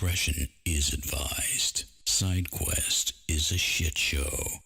discretion is advised. Side Quest is a shit show.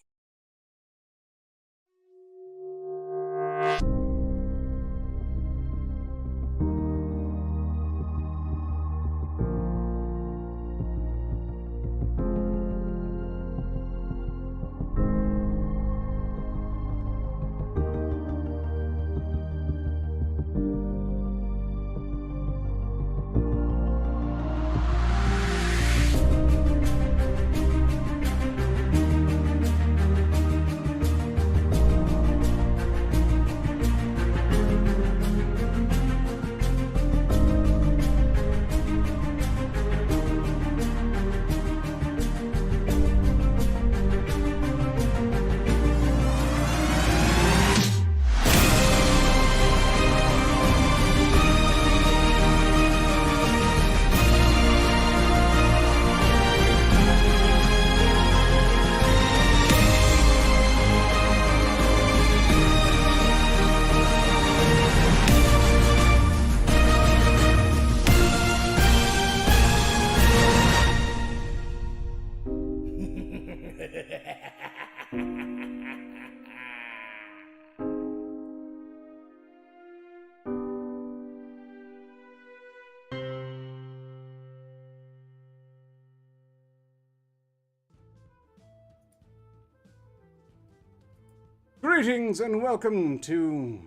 Greetings and welcome to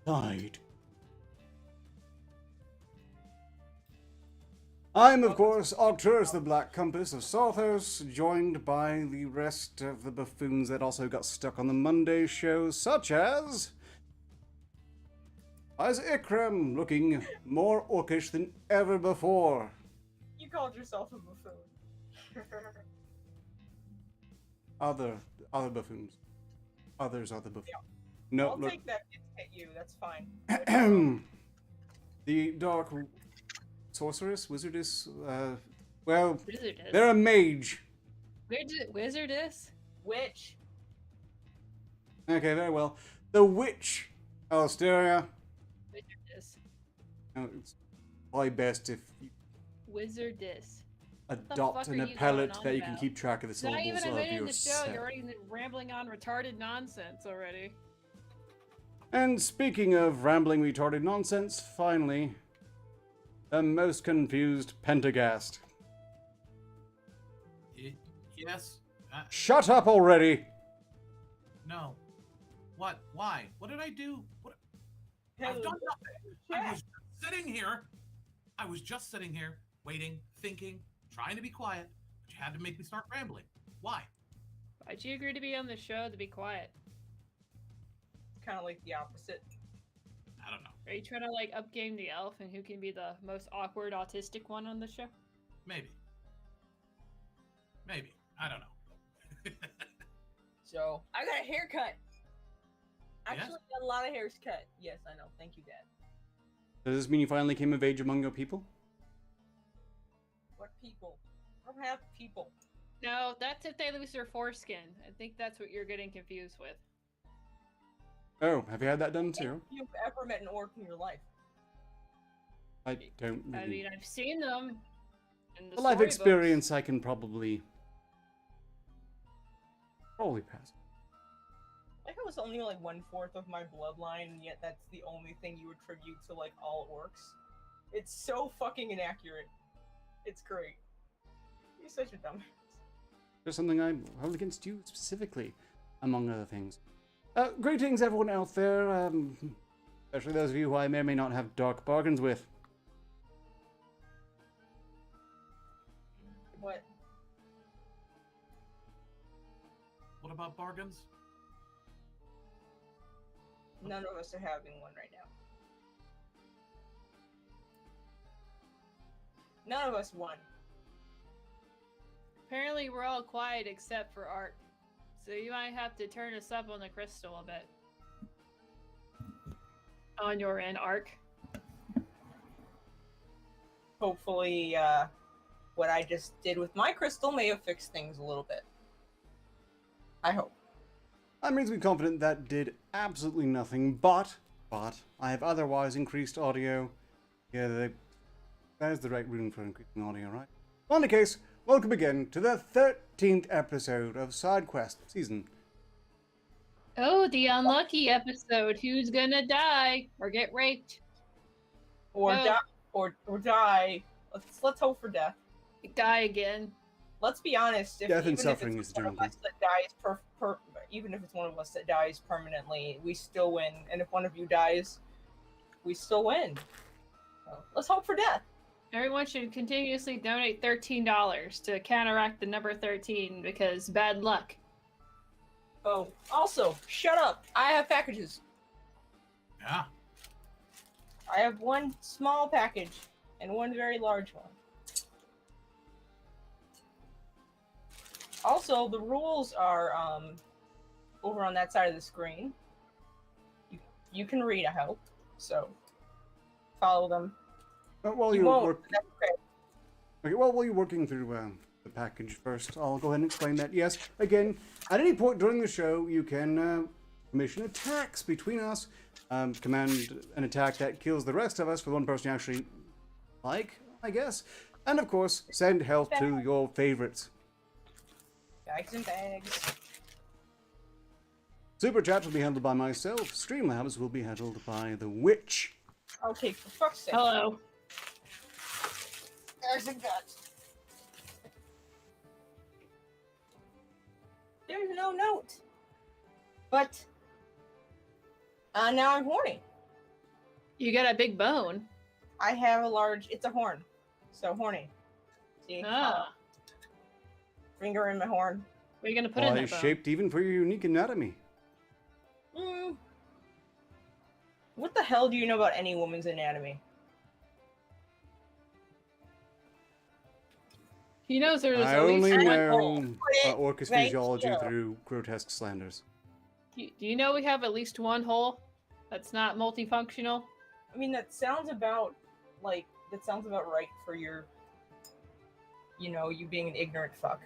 Side. I'm, of course, Arcturus the Black Compass of Sarthos, joined by the rest of the buffoons that also got stuck on the Monday show, such as Ikram, looking more orcish than ever before. You called yourself a buffoon. Other buffoons. Others are the buffoons. Yeah. No, I'll look. take that hit you, that's fine. The dark sorceress, wizardess, well, Wizardess. they're a mage. Wizardess? Witch. Okay, very well. The witch, Alsteria. Wizardess. Now, it's probably best if you Wizardess. adopt fuck an are you appellate going that on you can about? keep track of the Not even syllables a of minute in your the show, set. you're already rambling on retarded nonsense already. And speaking of rambling retarded nonsense, finally, the most confused Pentagast. Yes? Shut up already! No. What? Why? What did I do? What? I've Hello. done nothing. I was sitting here. I was just sitting here, waiting, thinking, trying to be quiet, but you had to make me start rambling. Why? Why'd you agree to be on the show to be quiet? Kind of like the opposite. I don't know. Are you trying to like upgame the elf and who can be the most awkward autistic one on the show? Maybe. Maybe. I don't know. So, I got a haircut. Actually, Yes? got a lot of hairs cut. Yes, I know. Thank you, Dad. Does this mean you finally came of age among your people? What people? I don't have people. No, that's if they lose their foreskin. I think that's what you're getting confused with. Oh, have you had that done too? If you've ever met an orc in your life. I don't I really. mean, I've seen them in the A life storybooks. experience I can probably pass. Like it was only like 1/4 of my bloodline, and yet that's the only thing you attribute to like all orcs. It's so fucking inaccurate. It's great. You're such a dumbass. There's something I hold against you specifically, among other things. Greetings, everyone out there, especially those of you who I may or may not have dark bargains with. What? What about bargains? None of us are having one right now. None of us won. Apparently, we're all quiet except for Art. So you might have to turn us up on the crystal a bit. On your end, Ark. Hopefully, what I just did with my crystal may have fixed things a little bit. I hope. I'm reasonably confident that did absolutely nothing, but I have otherwise increased audio. Yeah, there's the right room for increasing audio, right? On the case, welcome again to the 13th episode of Side Quest Season. Oh, the unlucky episode. Who's gonna die or get raped? Or No. die, or die. Let's hope for death. Die again. Let's be honest. Death and even suffering if is it's one of drinking. us that dies even if it's one of us that dies permanently, we still win. And if one of you dies, we still win. So, let's hope for death. Everyone should continuously donate $13 to counteract the number 13 because bad luck. Oh, also, shut up. I have packages. Yeah. I have one small package and one very large one. Also, the rules are over on that side of the screen. You can read, I hope. So, follow them. But while You you're won't. work- That's okay. Okay, well, while you're working through the package first, I'll go ahead and explain that. Yes, again, at any point during the show, you can commission attacks between us, command an attack that kills the rest of us for one person you actually like, I guess, and of course, send health to your favorites. Bags and bags. Super Chat will be handled by myself. Streamlabs will be handled by the Witch. Okay, for fuck's sake. Hello. Bags and bags. There's no note. But now I'm horny. You got a big bone. I have a large. It's a horn, so horny. See, Ah. finger in my horn. What are you gonna put in Why, that bone? shaped even for your unique anatomy. What the hell do you know about any woman's anatomy? He knows there's I at least only one know hole. Orcus right physiology here. through grotesque slanders. Do you know we have at least one hole that's not multifunctional? I mean, that sounds about right for your, you being an ignorant fuck.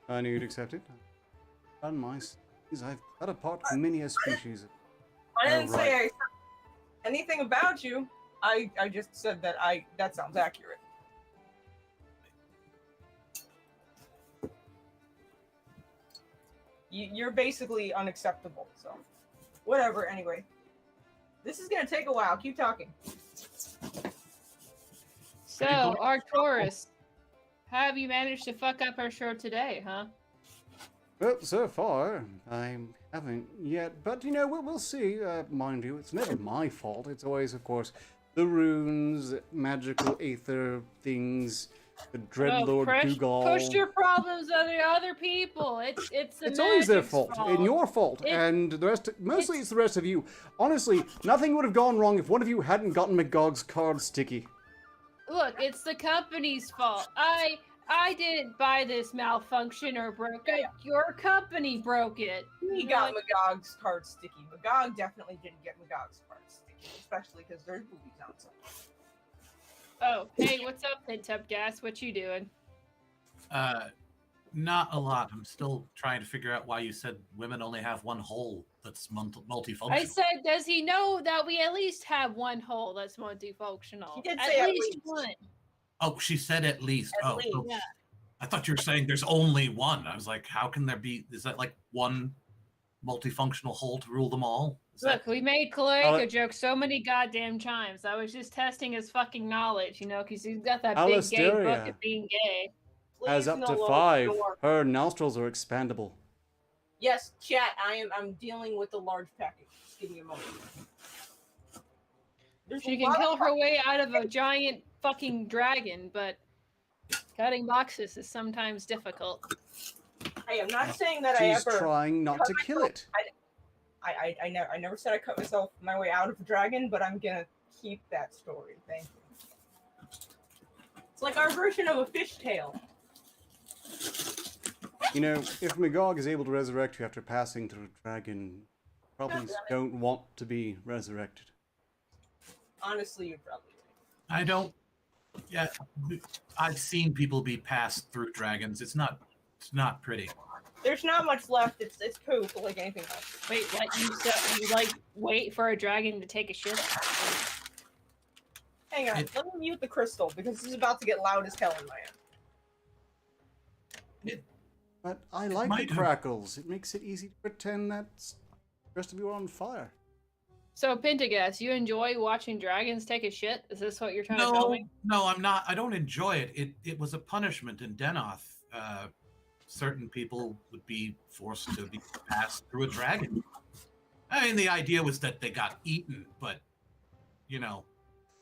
I knew you'd accept it. On my seas, I've cut apart many a species. I didn't say Right. anything about you. I just said that sounds accurate. You're basically unacceptable, so whatever. Anyway, this is gonna take a while. Keep talking. So, Arcturus, how have you managed to fuck up our show today, huh? Well, so far, I haven't yet. But, we'll see. Mind you, it's never my fault. It's always, of course, the runes, magical aether things, the Dreadlord Dougal. Push your problems on the other people. It's the It's always their magic's fault, and your fault, It- and the rest. Mostly, it's the rest of you. Honestly, nothing would have gone wrong if one of you hadn't gotten Magog's card sticky. Look, it's the company's fault. I didn't buy this malfunction or broke it. Your company broke it. He got Magog's card sticky. Magog definitely didn't get Magog's card sticky, especially because there's boobies outside. Oh, hey, what's up, Pent-Up Gas? What you doing? Not a lot. I'm still trying to figure out why you said women only have one hole that's multifunctional. I said, does he know that we at least have one hole that's multifunctional? He did say at least. one. Oh, she said at least. At oh, least. oh. Yeah. I thought you were saying there's only one. I was like, how can there be? Is that like one multifunctional hole to rule them all? Is Look, we made Cloaca Ale- joke so many goddamn times. I was just testing his fucking knowledge, because he's got that big gay book Alisteria of being gay. Has Please up no to lower 5. door. Her nostrils are expandable. Yes, chat. I'm dealing with the large package. Just give me a moment. There's She a can lot kill of- her way out of a giant fucking dragon, but cutting boxes is sometimes difficult. Hey, I'm not saying that I She's ever. trying not to kill it. I never said I cut myself my way out of a dragon, but I'm gonna keep that story. Thank you. It's like our version of a fishtail. If Magog is able to resurrect you after passing through a dragon, probably don't want to be resurrected. Honestly, you're probably right. I don't. Yeah, I've seen people be passed through dragons. It's not pretty. There's not much left. It's poop, like anything else. Wait, what? You wait for a dragon to take a shit? Hang on, let me mute the crystal because this is about to get loud as hell in my end. But I like the might have- crackles. It makes it easy to pretend that the rest of you are on fire. So, Pentagas, you enjoy watching dragons take a shit? Is this what you're trying to tell me? No, I'm not. I don't enjoy it. It was a punishment in Denoth. Certain people would be forced to be passed through a dragon. I mean, the idea was that they got eaten, but, you know,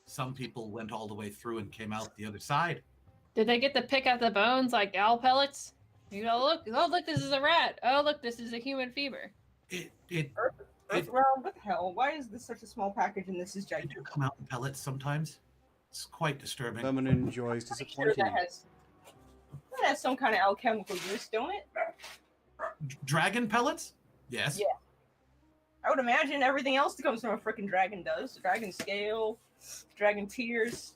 some people went all the way through and came out the other side. Did they get to pick out the bones like owl pellets? You go, look, oh, look, this is a rat. Oh, look, this is a human femur. Earthrealm, what the hell? Why is this such a small package and this is They do gigantic? come out in pellets sometimes. It's quite disturbing. Someone enjoys Sure disappointing. that has some kind of alchemical use, don't it? Dragon pellets? Yes. Yeah. I would imagine everything else that comes from a freaking dragon does. Dragon scale, dragon tears.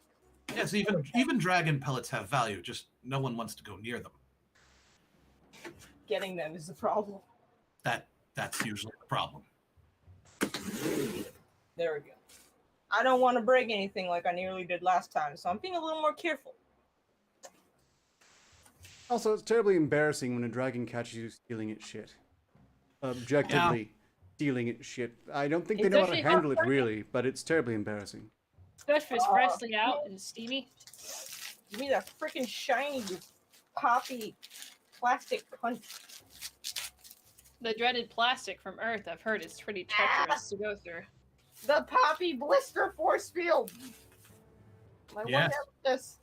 Yes, even dragon pellets have value, just no one wants to go near them. Getting them is the problem. That's usually the problem. There we go. I don't want to break anything like I nearly did last time, so I'm being a little more careful. Also, it's terribly embarrassing when a dragon catches you stealing its shit. Objectively stealing its shit. I don't think they It's know how to actually handle it heartbreaking. really, but it's terribly embarrassing. Especially if it's freshly out and steamy. Give me that freaking shiny, poppy, plastic cunt. The dreaded plastic from Earth, I've heard, is pretty treacherous to go through. The poppy blister force field. Like, Yes. what happened this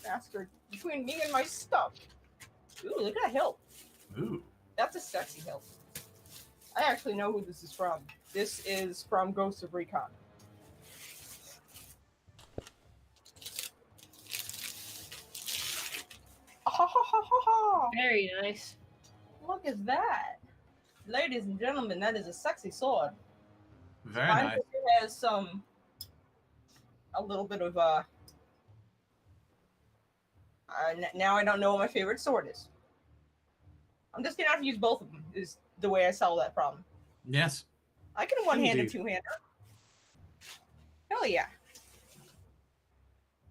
bastard between me and my stuff? Ooh, look at that hilt. Ooh. That's a sexy hilt. I actually know who this is from. This is from Ghosts of Recon. Ha ha ha ha ha! Very nice. Look at that. Ladies and gentlemen, that is a sexy sword. Very Mine nice. has a little bit of now I don't know what my favorite sword is. I'm just gonna have to use both of them. Is the way I solve that problem. Yes. I can one-hand and Indeed. two-hander. Hell yeah.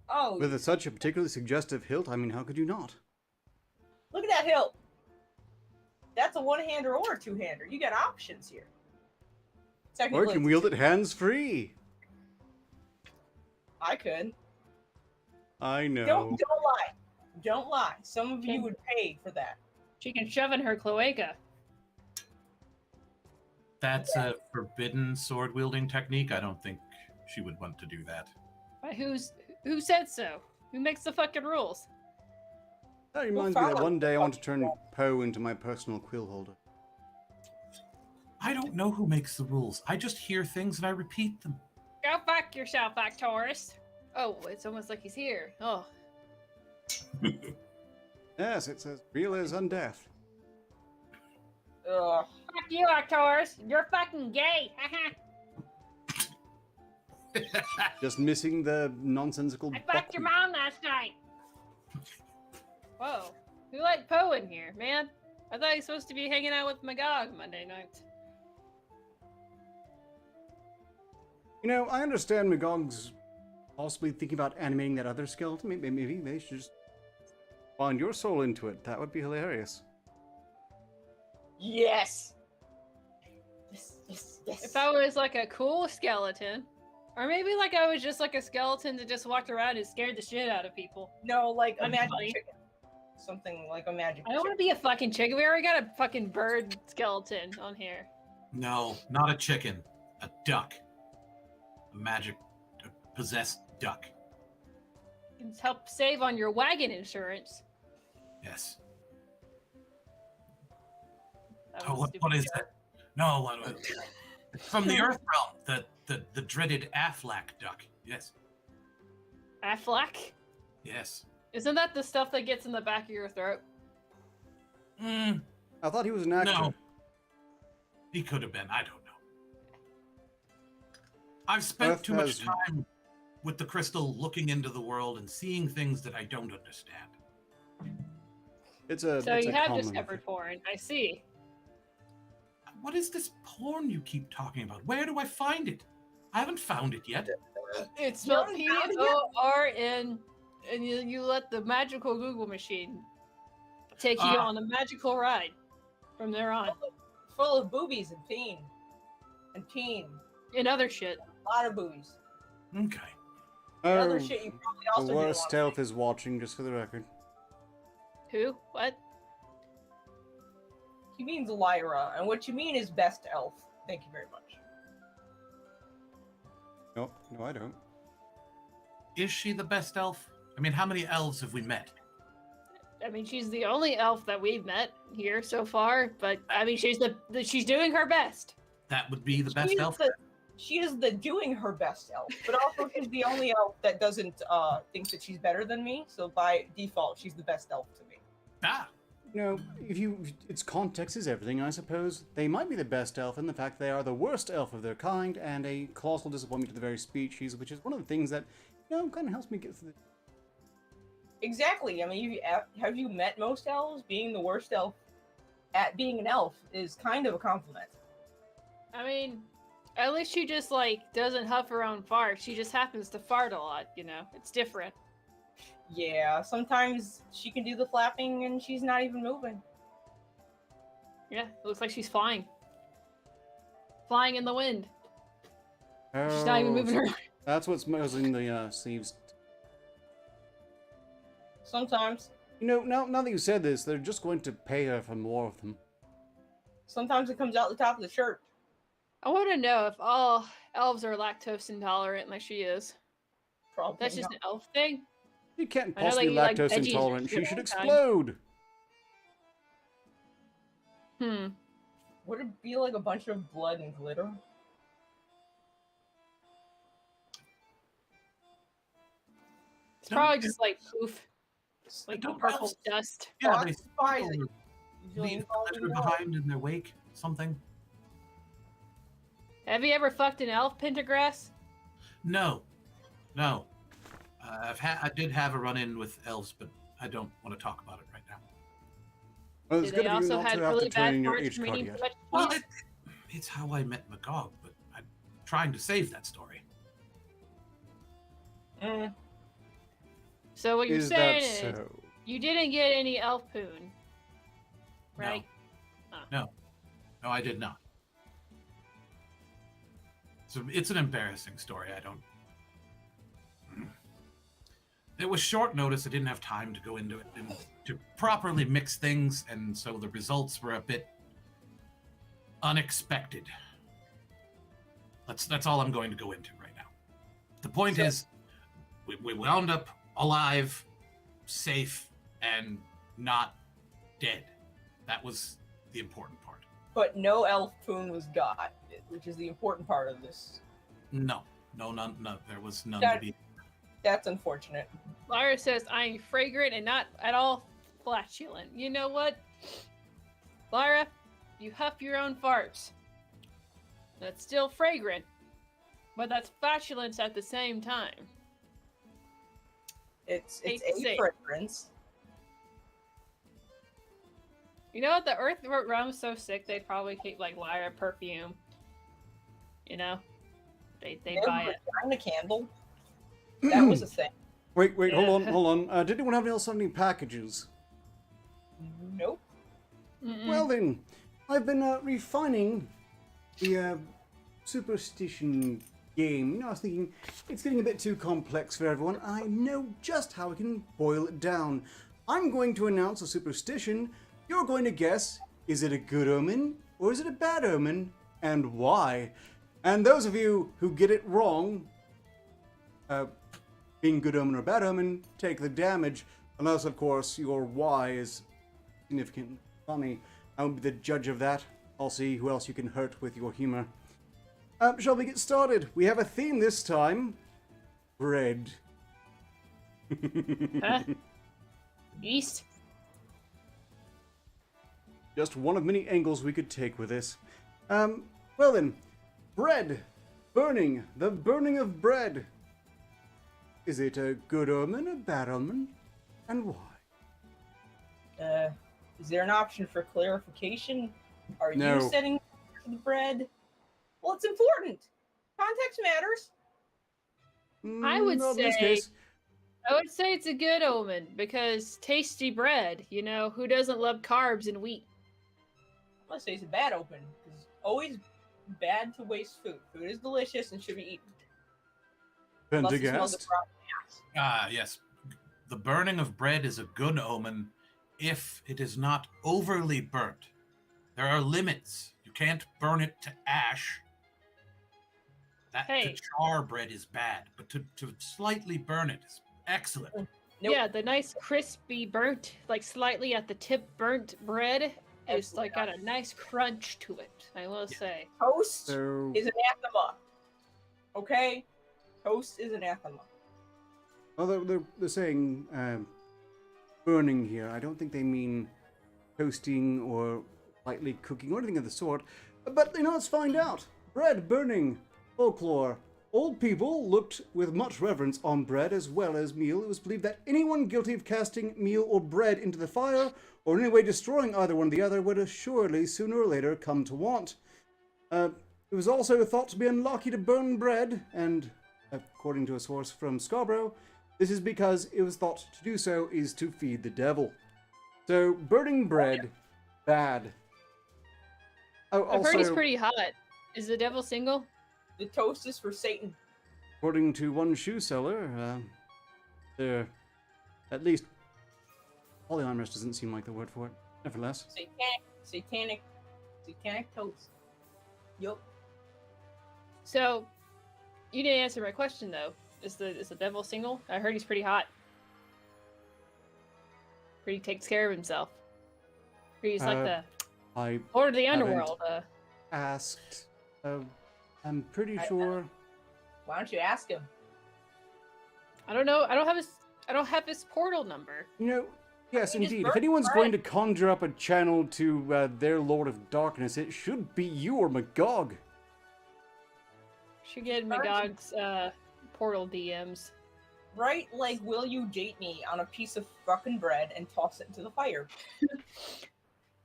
Oh, With such a particularly suggestive hilt, I mean, how could you not? look at that hilt. That's a one-hander or a two-hander. You got options here. Or Technically, you can wield it hands-free. I could. I know. Don't lie. Don't lie. Some of you would pay for that. She can shove in her cloaca. That's a forbidden sword wielding technique. I don't think she would want to do that. But who said so? Who makes the fucking rules? That reminds me that follow- one day I want to turn Poe into my personal quill holder. I don't know who makes the rules. I just hear things and I repeat them. Go fuck yourself, Taurus. Oh, it's almost like he's here. Oh, Yes, it says real as undeaf. Ugh. fuck you, Taurus. You're fucking gay. Just missing the nonsensical I fucked your buckwheat. mom last night. Whoa, who let Poe in here, man? I thought he's supposed to be hanging out with Magog Monday night. You know, I understand Magog's possibly thinking about animating that other skeleton. Maybe they should just find your soul into it. That would be hilarious. Yes. Yes, yes, yes. If I was like a cool skeleton, or maybe like I was just like a skeleton that just walked around and scared the shit out of people. No, like a That'd be magic funny. chicken. Something like a magic I don't want to be a fucking chicken. We already got a fucking bird skeleton on here. No, not a chicken. A duck. A magic possessed duck. You can help save on your wagon insurance. Yes. That Oh, was a what stupid is joke. that? No, it's from the Earth realm. The dreaded Aflac duck. Yes. Affleck? Yes. Isn't that the stuff that gets in the back of your throat? Mm, I thought he was an actor. no. He could have been. I don't know. I've spent Earth too much has- time with the crystal looking into the world and seeing things that I don't understand. It's a. So it's you a have common discovered porn. I see. What is this porn you keep talking about? Where do I find it? I haven't found it yet. It's spelled You haven't found it yet? P-O-R-N, and you let the magical Google machine Take you on a magical ride from there on. Full of boobies and peen. And peen. And other shit. A lot of boobies. Okay. And other Oh, shit you probably also the didn't worst want to stealth is watching, just for the record. Who? What? He means Lyra, and what you mean is best elf. Thank you very much. No, I don't. Is she the best elf? I mean, how many elves have we met? I mean, she's the only elf that we've met here so far, but I mean, she's she's doing her best. That would be the best She is elf? She is the doing her best elf, but also she's the only elf that doesn't think that she's better than me. So by default, she's the best elf to me. Ah, You know, its context is everything, I suppose. They might be the best elf in the fact they are the worst elf of their kind and a colossal disappointment to the very species, which is one of the things that, kind of helps me get through the... Exactly. I mean, have you met most elves? Being the worst elf at being an elf is kind of a compliment. I mean, at least she just, doesn't huff her own fart. She just happens to fart a lot, It's different. Yeah, sometimes she can do the flapping and she's not even moving. Yeah, it looks like she's flying. Flying in the wind. She's not even moving her. That's what's causing the sleeves. Sometimes. Now that you said this, they're just going to pay her for more of them. Sometimes it comes out the top of the shirt. I want to know if all elves are lactose intolerant like she is. Probably That's just not. an elf thing? She can't I know, possibly be like, lactose veggies intolerant. She all should the time. explode. Would it be like a bunch of blood and glitter? It's probably just poof. Like don't purple elves- dust. Yeah, Oh, they surprising. leave the litter behind in their wake, something. Have you ever fucked an elf, Pentagrass? No. I did have a run-in with elves, but I don't want to talk about it right now. Well, Do it's they good of you also not had to have really to turn bad in your farts H from card eating yet. too much Well, cheese? it's how I met Magog, but I'm trying to save that story. So what you're Is saying that is so? you didn't get any elf poon, right? No, I did not. So it's an embarrassing story. It was short notice. I didn't have time to go into it and to properly mix things, and so the results were a bit unexpected. That's all I'm going to go into right now. The point is, we wound up alive, safe, and not dead. That was the important part. But no elf poon was got, which is the important part of this. No, there was none That- to be. That's unfortunate. Lyra says, I'm fragrant and not at all flatulent. You know what? Lyra, you huff your own farts. That's still fragrant, but that's flatulence at the same time. It's Hate a to say it. fragrance. You know what? The Earth realm's so sick, they'd probably keep, Lyra perfume. They'd buy it. Vagina candle. That was a thing. Wait, Yeah. hold on. Did anyone have else have any packages? Nope. Mm-mm. Well then, I've been refining the superstition game. I was thinking it's getting a bit too complex for everyone. I know just how I can boil it down. I'm going to announce a superstition. You're going to guess, is it a good omen or is it a bad omen, and why? And those of you who get it wrong, being good omen or bad omen, take the damage. Unless, of course, your why is significantly funny. I won't be the judge of that. I'll see who else you can hurt with your humor. Shall we get started? We have a theme this time. Bread. Huh? Yeast? Just one of many angles we could take with this. Well then, bread. Burning. The burning of bread. Is it a good omen, a bad omen? And why? Is there an option for clarification? Are No. you setting the bread? Well, it's important. Context matters. I would Not in this say- case. I would say it's a good omen because tasty bread. You know, who doesn't love carbs and wheat? I'm gonna say it's a bad open because it's always bad to waste food. Food is delicious and should be eaten. Unless it smells of Pentagast. rotten ass. Yes. The burning of bread is a good omen if it is not overly burnt. There are limits. You can't burn it to ash. Hey. To char bread is bad, but to slightly burn it is excellent. Nope. Yeah, the nice crispy burnt, like slightly at the tip burnt bread is like got a nice crunch to it, I will say. Toast So, is anathema. Okay? Toast is anathema. although they're saying burning here, I don't think they mean toasting or lightly cooking or anything of the sort. But let's find out. Bread burning folklore. Old people looked with much reverence on bread as well as meal. It was believed that anyone guilty of casting meal or bread into the fire, or in any way destroying either one or the other, would assuredly sooner or later come to want. It was also thought to be unlucky to burn bread, and according to a source from Scarborough, this is because it was thought to do so is to feed the devil. So, burning bread, bad. Oh, I've heard he's also, pretty hot. Is the devil single? The toast is for Satan. according to one shoe seller, there, at least, polyamorous doesn't seem like the word for it. Nevertheless. Satanic toast. Yup. So, you didn't answer my question though. Is the devil single? I heard he's pretty hot. Pretty takes care of himself. He's like the I Lord of the haven't Underworld. asked. I'm pretty I- sure. Why don't you ask him? I don't know. I don't have his portal number. Yes, I mean, it's indeed. If burnt anyone's bread. going to conjure up a channel to their Lord of Darkness, it should be you or Magog. Should get Burnt- Magog's portal DMs. Right? Like, will you date me on a piece of fucking bread and toss it into the fire?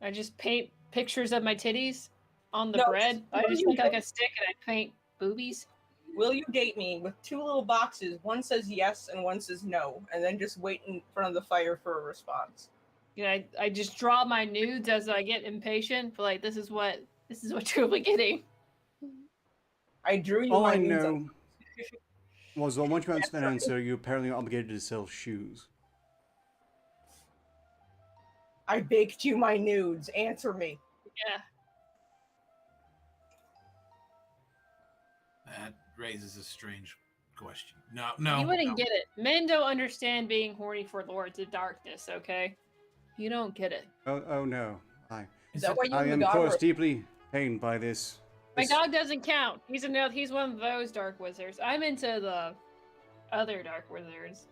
I just paint pictures of my titties on the No, bread. I will just you take like date- a stick and I paint boobies. Will you date me with two little boxes? One says yes and one says no, and then just wait in front of the fire for a response. Yeah, I just draw my nudes as I get impatient. But like, this is what you'll be getting. I drew you All my I nudes know on- was that once you answer that answer, you're apparently obligated to sell shoes. I baked you my nudes. Answer me. Yeah. That raises a strange question. You No. wouldn't get it. Men don't understand being horny for Lords of Darkness, okay? You don't get it. Oh no. Is that why you I and am, the of dog course, were- deeply pained by this. My dog doesn't count. He's one of those dark wizards. I'm into the other dark wizards.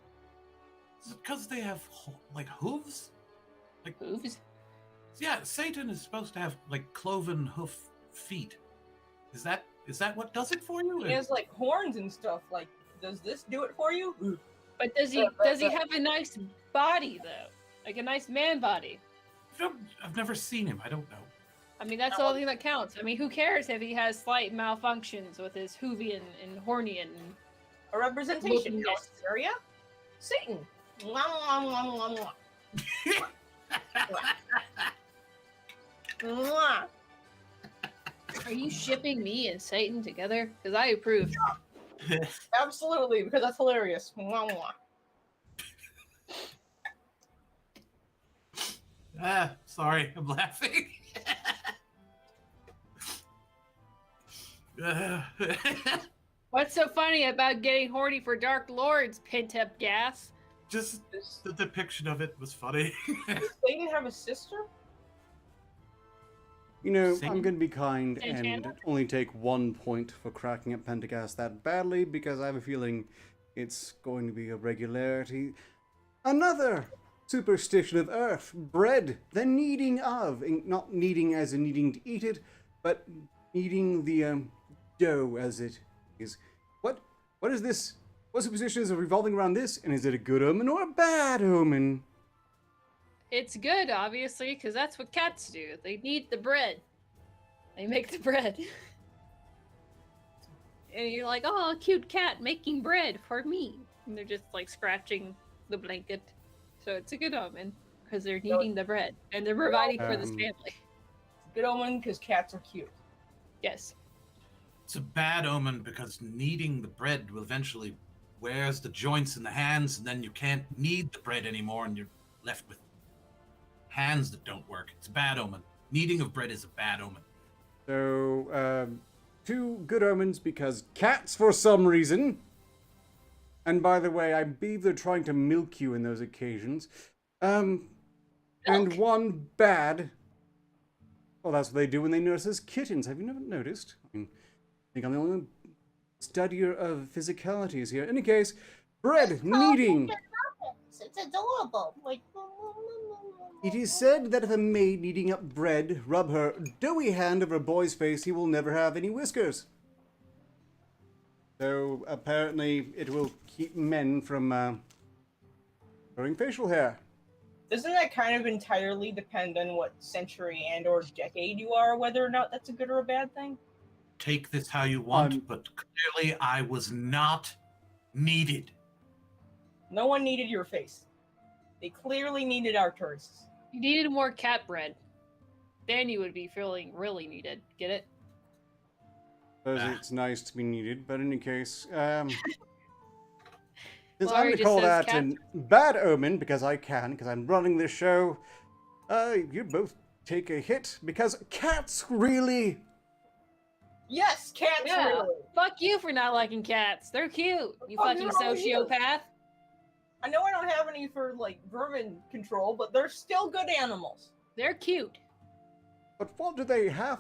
Is it because they have like hooves? Hooves? Yeah, Satan is supposed to have like cloven hoof feet. Is that what does it for you? He has like horns and stuff. Like, does this do it for you? But does he have a nice body though? Like a nice man body? I've never seen him. I don't know. I mean, that's the only thing that counts. I mean, who cares if he has slight malfunctions with his Hoovian and Hornian? A representation. Loopiness. Area? Satan. Mwah, mwah, mwah, mwah, mwah. Mwah. Are you shipping me and Satan together? Because I approve. Absolutely, because that's hilarious. Mwah, mwah. Sorry, I'm laughing. What's so funny about getting horny for Dark Lords, pent-up gas? Just the depiction of it was funny. Does Satan have a sister? I'm Satan? going to be kind Satan and channel? only take 1 point for cracking up Pentagast that badly because I have a feeling it's going to be a regularity. Another superstition of Earth, bread, the kneading of, not kneading as in needing to eat it, but kneading the dough as it is. What is this? What superstition is revolving around this, and is it a good omen or a bad omen? It's good, obviously, because that's what cats do. They knead the bread. They make the bread. And you're like, oh, a cute cat making bread for me. And they're just like scratching the blanket. So it's a good omen because they're kneading the bread and they're providing for this family. Good omen because cats are cute. Yes. It's a bad omen because kneading the bread will eventually wears the joints in the hands, and then you can't knead the bread anymore, and you're left with hands that don't work. It's a bad omen. Kneading of bread is a bad omen. So, 2 good omens because cats, for some reason. And by the way, I believe they're trying to milk you in those occasions. And 1 bad. Well, that's what they do when they nurse as kittens. Have you never noticed? I think I'm the only studier of physicalities here. In any case, bread kneading. It's adorable. Like. It is said that if a maid kneading up bread rub her doughy hand over a boy's face, he will never have any whiskers. So apparently it will keep men from growing facial hair. Doesn't that kind of entirely depend on what century and or decade you are, whether or not that's a good or a bad thing? Take this how you want, but clearly I was not needed. No one needed your face. They clearly needed our tourists. You needed more cat bread. Then you would be feeling really needed. Get it? It's nice to be needed, but in any case, since Well, I'm Ari going to just call says that an bad omen because I'm running this show, you both take a hit because cats really. Yes, cats Yeah. really. Fuck you for not liking cats. They're cute. You Fuck fucking you, how are you? sociopath. I know I don't have any for like vermin control, but they're still good animals. They're cute. But what do they have?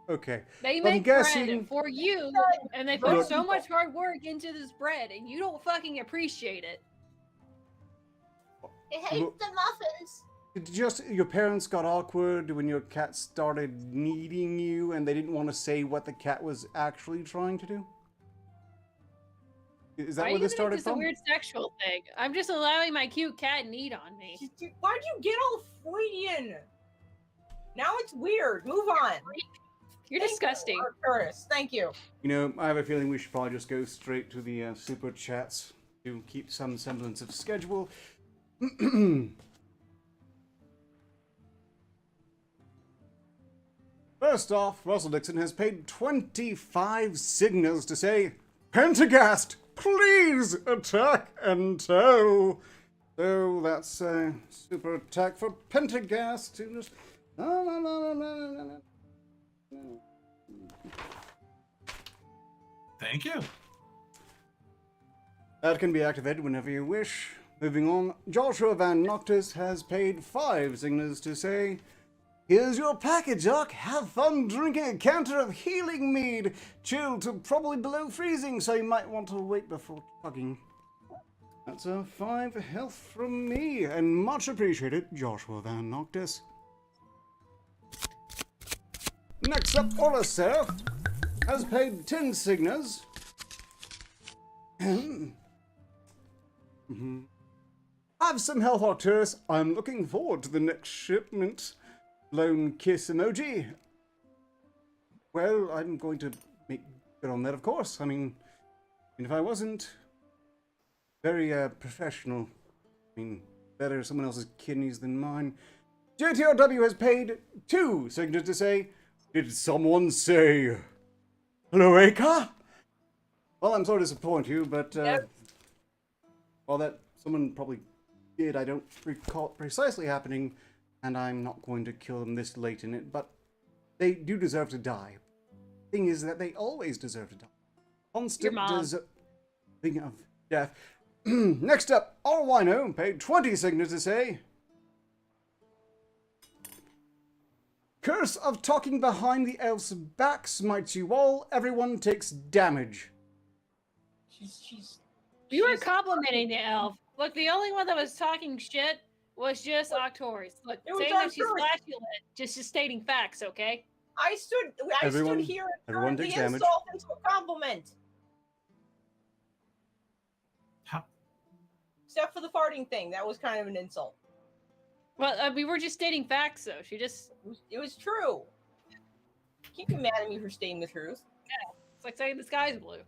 Okay. They I'm make guessing- bread for you, and they Look- put so much hard work into this bread, and you don't fucking appreciate it. It hates Look- the muffins. Did just your parents got awkward when your cat started kneading you and they didn't want to say what the cat was actually trying to do? Is that Why where are this you started into some from? weird sexual thing? I'm just allowing my cute cat knead on me. Why'd you get all Freudian? Now it's weird. Move on. You're Thank disgusting. you, Arcturus. Thank you. You know, I have a feeling we should probably just go straight to the super chats to keep some semblance of schedule. First off, Russell Dixon has paid 25 signals to say, Pentagast, please attack and tow. So that's a super attack for Pentagast to just. Thank you. That can be activated whenever you wish. Moving on, Joshua Van Noctis has paid 5 signals to say, here's your package, Doc. Have fun drinking a canter of healing mead. Chilled to probably below freezing, so you might want to wait before chugging. That's a 5 health from me, and much appreciated, Joshua Van Noctis. Next up, Oracef has paid 10 signals. Have some health, Arcturus. I'm looking forward to the next shipment. Lone kiss emoji. Well, I'm going to make good on that, of course. I mean, if I wasn't very professional, I mean, better someone else's kidneys than mine. JTRW has paid 2 signals to say, did someone say Cloaca? Well, I'm sorry to disappoint you, but well, that someone probably did. I don't recall it precisely happening, and I'm not going to kill them this late in it, but they do deserve to die. Thing is that they always deserve to die. Constant deserving of death. Next up, All Wino paid 20 signals to say, Curse of talking behind the elf's back smites you all. Everyone takes damage. You were complimenting the elf. Look, the only one that was talking shit was just Octorius. Look, It was saying that she's Arcturus. flatulent, just stating facts, okay? I stood here and everyone turned the takes damage. insult into a compliment. How? Except for the farting thing. That was kind of an insult. Well, we were just stating facts, though. She just... It was true. Can't be mad at me for stating the truth. It's like saying the sky's blue.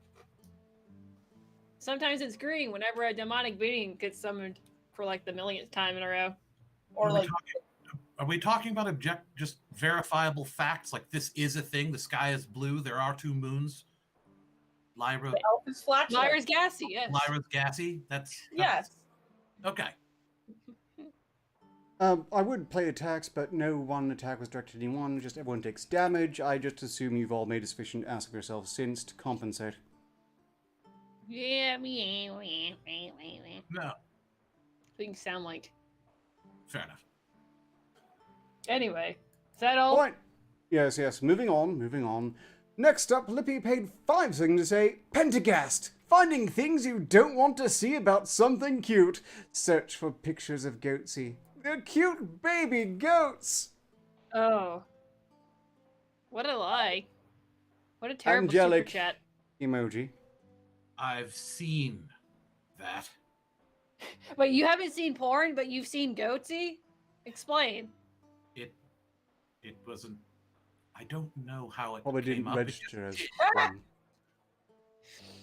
Sometimes it's green whenever a demonic being gets summoned for like the millionth time in a row. Or like, Are we talking about just verifiable facts? Like this is a thing. The sky is blue. There are 2 moons. Lyra. the elf is flatulent. Lyra's gassy, yes. Lyra's gassy. That's Yes. okay. I would play attacks, but no one attack was directed at anyone. Just everyone takes damage. I just assume you've all made a sufficient ask of yourselves since to compensate. Yeah, No, things sound like. fair enough. Anyway, is that all? All right. Yes. Moving on. Next up, Lippy paid 5 things to say, Pentagast! Finding things you don't want to see about something cute. Search for pictures of Goatsy. They're cute baby goats! Oh. What a lie. What a terrible Angelic super chat. emoji. I've seen that. Wait, you haven't seen porn, but you've seen Goatsy? Explain. It wasn't. I don't know how it Probably came didn't up. register as It one.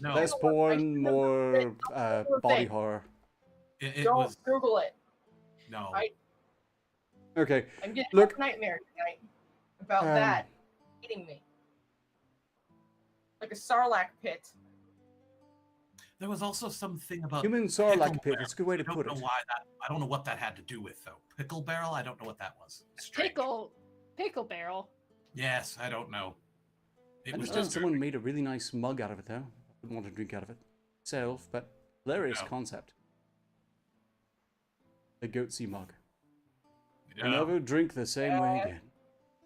no, Less porn, more body horror. it Don't was Google it. no. Okay, I'm getting Look- a nightmare tonight about Um, that eating me. Like a sarlacc pit. There was also something about human sarlacc pickle pit. It's a good way to barrel. put I don't it. know why that. I don't know what that had to do with though. Pickle barrel. I don't know what that was. Strange. Pickle barrel. Yes, I don't know. I It was understand just someone made a really nice mug out of it, though. I wouldn't want to drink out of it myself, but hilarious No. concept. The Goatsy mug. Yeah. I'll never drink the same way again.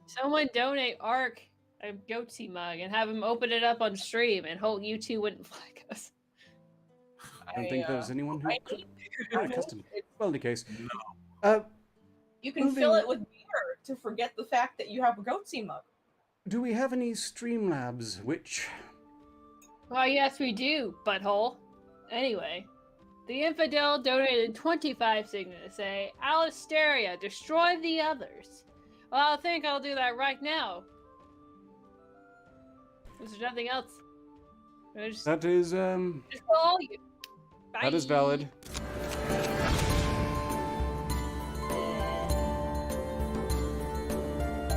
Someone donate Ark a Goatsy mug and have him open it up on stream and hope you two wouldn't flag us. I don't think there's anyone who I could. need- Very custom. Well, in the case. No. You can fill Moving- it with beer to forget the fact that you have a Goatsy mug. Do we have any Streamlabs? Which Well, yes, we do, butthole. Anyway, the infidel donated 25 signa to say, Alisteria, destroy the others. Well, I think I'll do that right now. There's nothing else. Just that is kill all you. that is Bye. valid.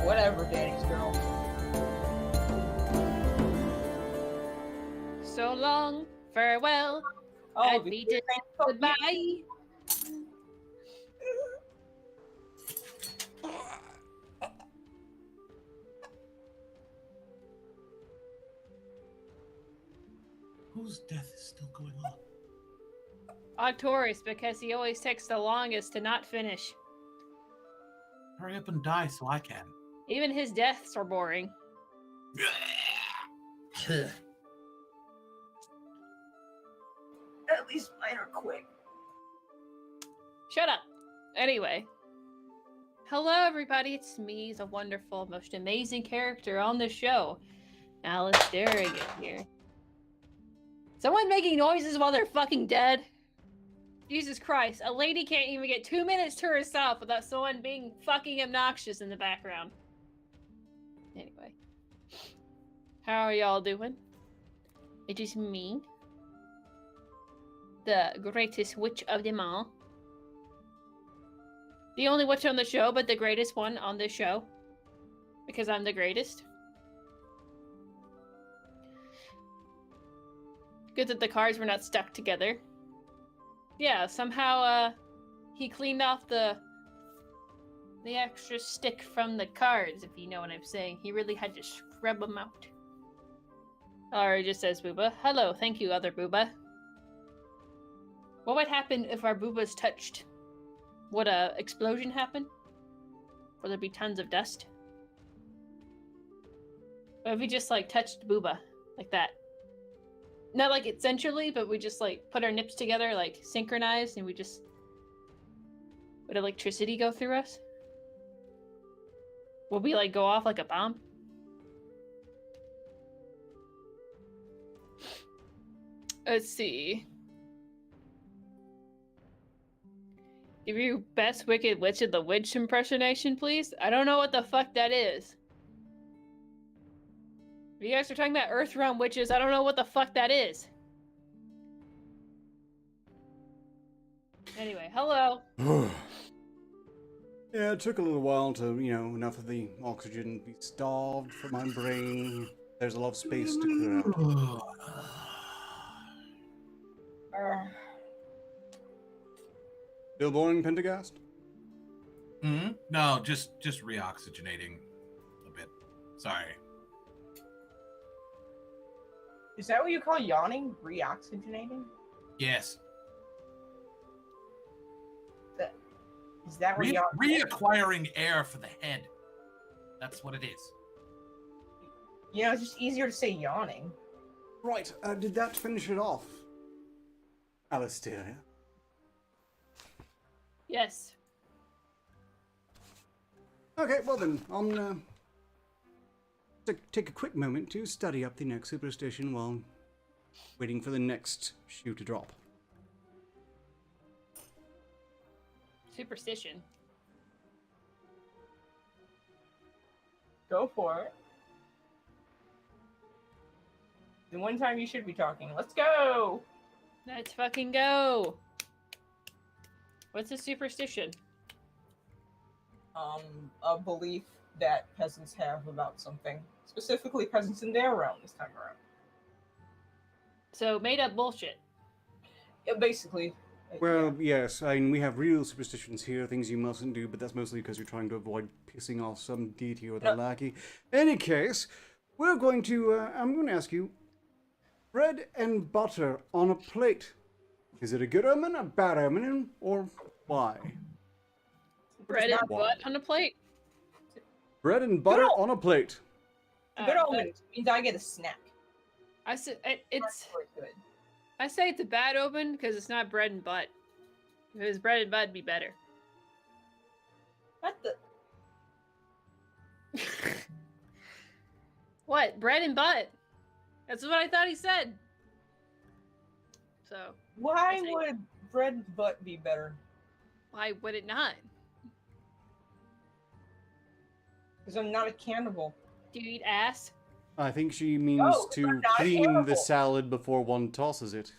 Whatever, Daddy's girl. So long, farewell, Oh, and the be cute thing- goodbye. Whose death is still going on? Arcturus, because he always takes the longest to not finish. Hurry up and die so I can. Even his deaths are boring. At least mine are quick. Shut up. Anyway. Hello, everybody. It's me, the wonderful, most amazing character on the show, Alisteria here. Someone making noises while they're fucking dead? Jesus Christ, a lady can't even get 2 minutes to herself without someone being fucking obnoxious in the background. Anyway. How are y'all doing? It is me, the greatest witch of them all. The only witch on the show, but the greatest one on this show. Because I'm the greatest. Good that the cards were not stuck together. Yeah, somehow, he cleaned off the extra stick from the cards, if you know what I'm saying. He really had to scrub them out. Or it just says Booba. Hello, thank you, other Booba. What would happen if our Boobas touched? Would a explosion happen? Would there be tons of dust? Or if we just like touched Booba like that? Not like essentially, but we just like put our nips together, like synchronized, and we just would electricity go through us? Would we like go off like a bomb? Let's see. Give you best Wicked Witch of the Witch impersonation, please? I don't know what the fuck that is. If you guys are talking about Earthrealm witches, I don't know what the fuck that is. Anyway, hello. Yeah, it took a little while to, enough of the oxygen be starved for my brain. There's a lot of space to clear out. Still boring, Pentagast? No, just reoxygenating a bit. Sorry. Is that what you call yawning? Reoxygenating? Yes. Is that what yawning is? Reacquiring air for the head. That's what it is. You know, it's just easier to say yawning. Right, did that finish it off? Alistair? Yes. Okay, well then, I'm gonna take a quick moment to study up the next superstition while waiting for the next shoe to drop. Superstition. Go for it. The one time you should be talking. Let's go! Let's fucking go. What's a superstition? A belief that peasants have about something. Specifically peasants in their realm this time around. So made up bullshit. Yeah, basically. Well, yes, I mean, we have real superstitions here, things you mustn't do, but that's mostly because you're trying to avoid pissing off some deity or the lackey. Any case, we're going to, I'm going to ask you, bread and butter on a plate. Is it a good omen, a bad omen, or why? Bread and butt on a plate. Bread and butter on a plate. Good omen means I get a snack. I said it's. Really good. I say it's a bad omen because it's not bread and butt. If it was bread and butt, it'd be better. What the? What? Bread and butt? That's what I thought he said. So. Why would bread and butt be better? Why would it not? Because I'm not a cannibal. Do you eat ass? I think she means No, to I'm not clean the terrible. salad before one tosses it.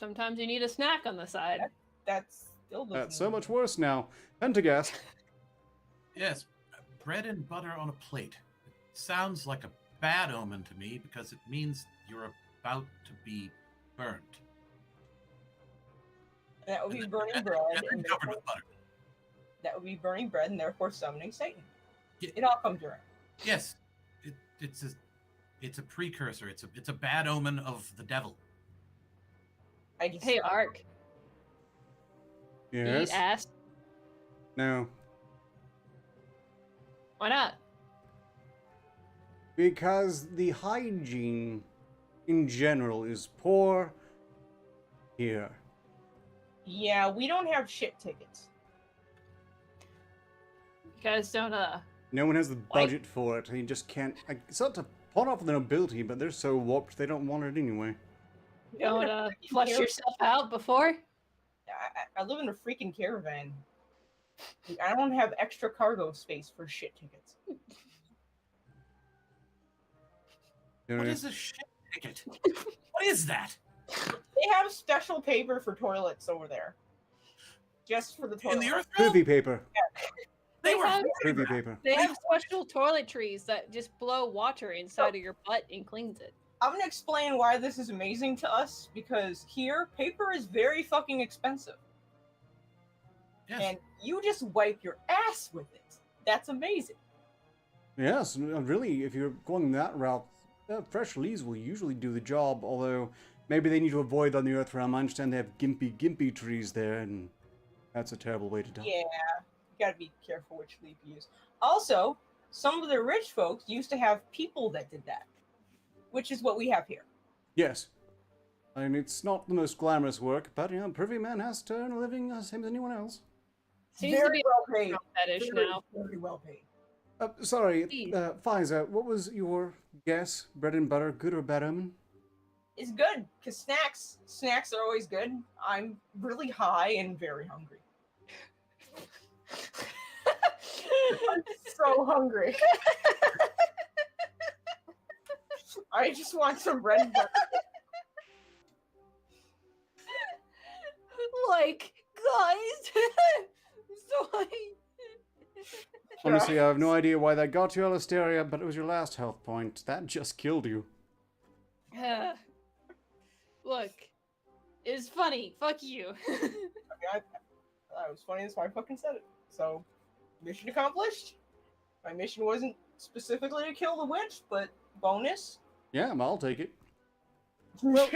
Sometimes you need a snack on the side. That's still doesn't That's so much worse now. Pentagast. Yes, bread and butter on a plate. It sounds like a bad omen to me because it means you're about to be burnt. That would be burning bread. And And covered therefore, with butter. that would be burning bread and therefore summoning Satan. Yeah. It all comes around. Yes, it's a precursor. It's a bad omen of the devil. I just Hey, Ark. You Yes? eat ass? No. Why not? Because the hygiene in general is poor here. Yeah, we don't have shit tickets. You guys don't, No one has the budget for it. You just can't. It's not to pawn off their nobility, but they're so warped they don't want it anyway. don't, flush yourself out before? I live in a freaking caravan. I don't have extra cargo space for shit tickets. What is a shit ticket? What is that? They have special paper for toilets over there. Just for the In toilet. the earth realm? Privy paper. They were have- Privy paper. They have special toiletries that just blow water inside of your butt and cleans it. I'm gonna explain why this is amazing to us, because here, paper is very fucking expensive. Yes. And you just wipe your ass with it. That's amazing. Yes, really, if you're going that route, fresh leaves will usually do the job, although maybe they need to avoid on the Earth realm. I understand they have gimpy trees there, and that's a terrible way to die. Yeah, you gotta be careful which leaf you use. Also, some of the rich folks used to have people that did that, which is what we have here. Yes. I mean, it's not the most glamorous work, but, Privy Man has to earn a living the same as anyone else. Seems to Very be well paid. a fetish Very, now. very well paid. Sorry, Please. Fiza, what was your guess? Bread and butter, good or bad omen? It's good, because snacks are always good. I'm really high and very hungry. I'm so hungry. I just want some bread and butter. Honestly, I have no idea why that got you, Alistaria, but it was your last health point. That just killed you. Look, it's funny. Fuck you. I thought it was funny, that's why I fucking said it. So, mission accomplished. My mission wasn't specifically to kill the witch, but bonus. Yeah, I'll take it. Well,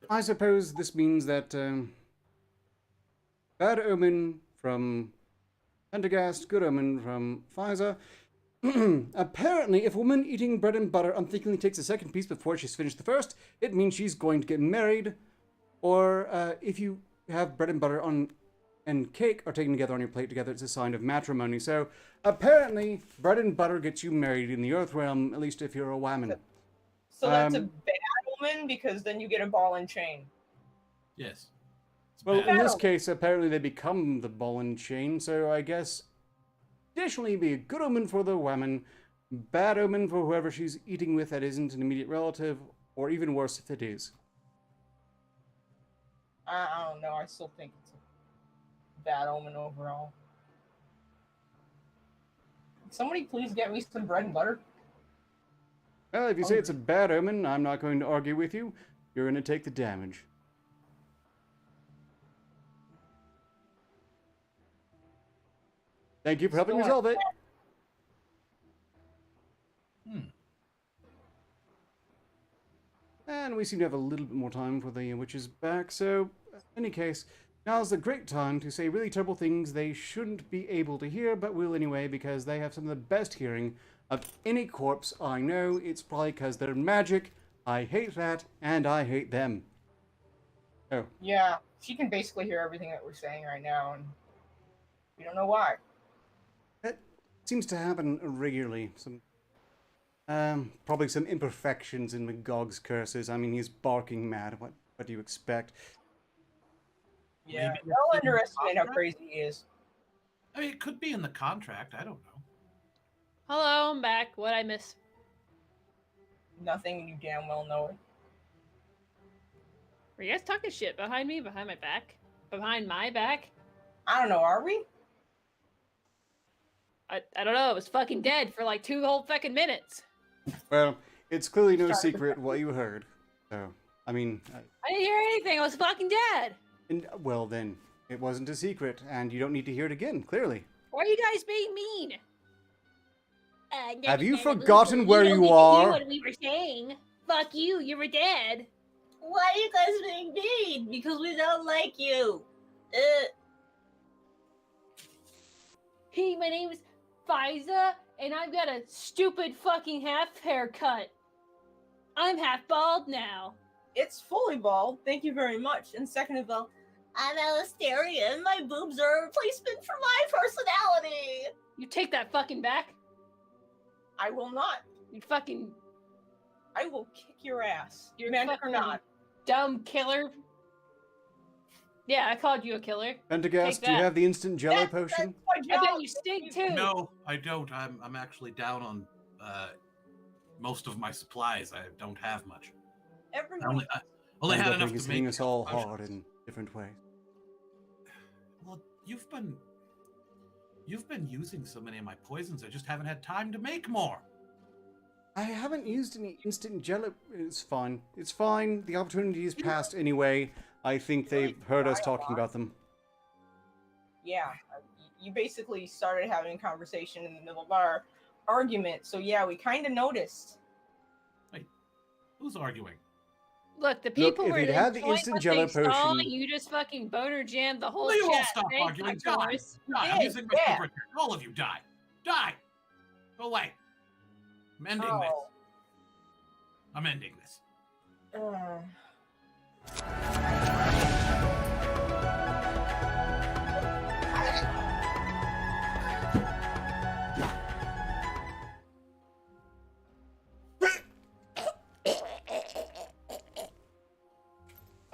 I suppose this means that bad omen from Pendergast, good omen from Pfizer. Apparently, if a woman eating bread and butter unthinkingly takes a second piece before she's finished the first, it means she's going to get married. Or if you have bread and butter and cake are taken together on your plate together, it's a sign of matrimony. So apparently, bread and butter gets you married in the Earth realm, at least if you're a woman. So that's a bad omen because then you get a ball and chain. Yes. It's Well, bad. in this case, apparently they become the ball and chain, so I guess additionally be a good omen for the woman, bad omen for whoever she's eating with that isn't an immediate relative, or even worse if it is. I don't know. I still think it's a bad omen overall. Can somebody please get me some bread and butter? Well, if you say it's a bad omen, I'm not going to argue with you. You're going to take the damage. Thank you for helping resolve it. And we seem to have a little bit more time for the witches back, so in any case, now's a great time to say really terrible things they shouldn't be able to hear, but will anyway, because they have some of the best hearing of any corpse I know. It's probably because they're magic. I hate that, and I hate them. Oh. Yeah, she can basically hear everything that we're saying right now, and we don't know why. That seems to happen regularly. Probably some imperfections in Magog's curses. I mean, he's barking mad. What do you expect? Yeah, Maybe don't it's in the underestimate how contract? crazy he is. I mean, it could be in the contract. I don't know. Hello, I'm back. What'd I miss? Nothing, and you damn well know it. Were you guys talking shit behind me? Behind my back? Behind my back? I don't know, are we? I don't know. It was fucking dead for like 2 whole fucking minutes. Well, it's clearly no secret what you heard. So, I mean... I didn't hear anything. I was fucking dead. And, well, then, it wasn't a secret, and you don't need to hear it again, clearly. Why are you guys being mean? Have you forgotten where you are? What we were saying. Fuck you. You were dead. Why are you guys being mean? Because we don't like you. Hey, my name's Fiza, and I've got a stupid fucking half haircut. I'm half bald now. It's fully bald, thank you very much. And second of all, I'm Alistaria, and my boobs are a replacement for my personality. You take that fucking back. I will not. You fucking I will kick your ass. You're Magic or fucking not. dumb killer. Yeah, I called you a killer. Pendergast, Take do you that. have the instant jello That's potion? my I job. bet you stink too. No, I don't. I'm actually down on most of my supplies. I don't have much. I Everyone. only had Pendergast enough is to hitting make us all potions. hard in different ways. Well, you've been using so many of my poisons. I just haven't had time to make more. I haven't used any instant jello. It's fine. It's fine. The opportunity is passed anyway. I think they've heard us talking about them. Yeah, you basically started having a conversation in the middle of our argument. So yeah, we kind of noticed. Who's arguing? Look, the people if were you'd had the enjoying instant what jello they saw, potion- and you just fucking boner jammed the whole Well, you all chat. stop Thanks, arguing. of Die. course. Die. I'm Yeah, using my yeah. super attack. All of you die. Die. Go away. I'm ending this. Oh. I'm ending this.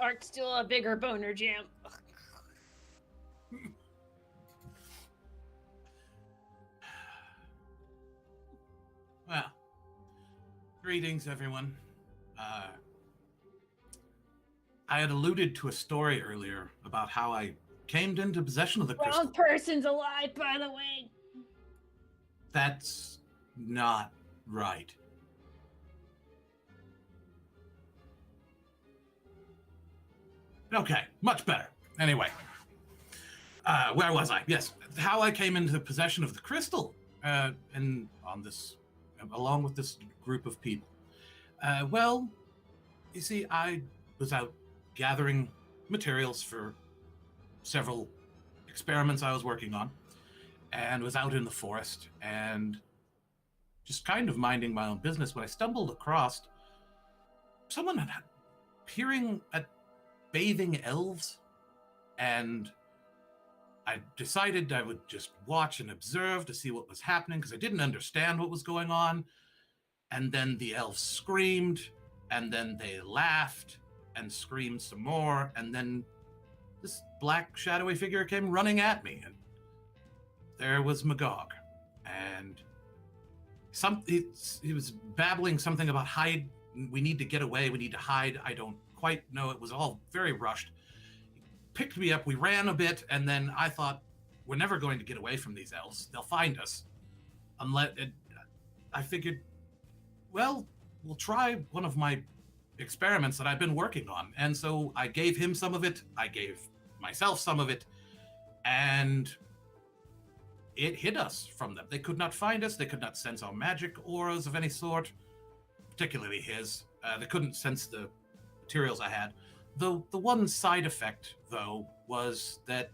Art's still a bigger boner jam. Well, greetings, everyone. I had alluded to a story earlier about how I came into possession of the crystal. Wrong person's alive, by the way. That's not right. Okay, much better. Anyway, where was I? Yes, how I came into possession of the crystal, and on this, along with this group of people. Well, you see, I was out gathering materials for several experiments I was working on, and was out in the forest and just kind of minding my own business when I stumbled across someone appearing at bathing elves, and I decided I would just watch and observe to see what was happening because I didn't understand what was going on. And then the elves screamed, and then they laughed and screamed some more, and then this black shadowy figure came running at me, and there was Magog, and he was babbling something about hide. We need to get away. We need to hide. I don't quite know. It was all very rushed. He picked me up. We ran a bit, and then I thought, we're never going to get away from these elves. They'll find us. I figured, well, we'll try one of my experiments that I've been working on. And so I gave him some of it. I gave myself some of it. And it hid us from them. They could not find us. They could not sense our magic auras of any sort, particularly his. They couldn't sense the materials I had. The one side effect, though, was that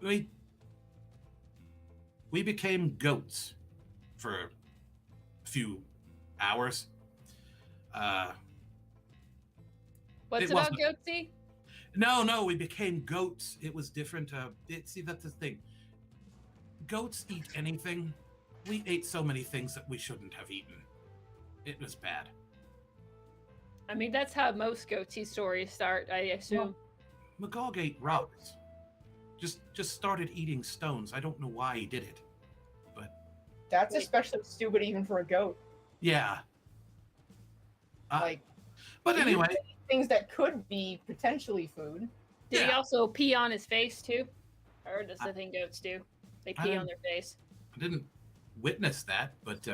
we became goats for a few hours. What's about goatsy? No, we became goats. It was different. See, that's the thing. Goats eat anything. We ate so many things that we shouldn't have eaten. It was bad. I mean, that's how most goatsy stories start, I assume. Well, Magog ate rocks. Just started eating stones. I don't know why he did it, but That's especially stupid even for a goat. yeah. Like, But anyway, things that could be potentially food. Did he Yeah. also pee on his face, too? Or does the thing goats do? They I pee don't- on their face. I didn't witness that, but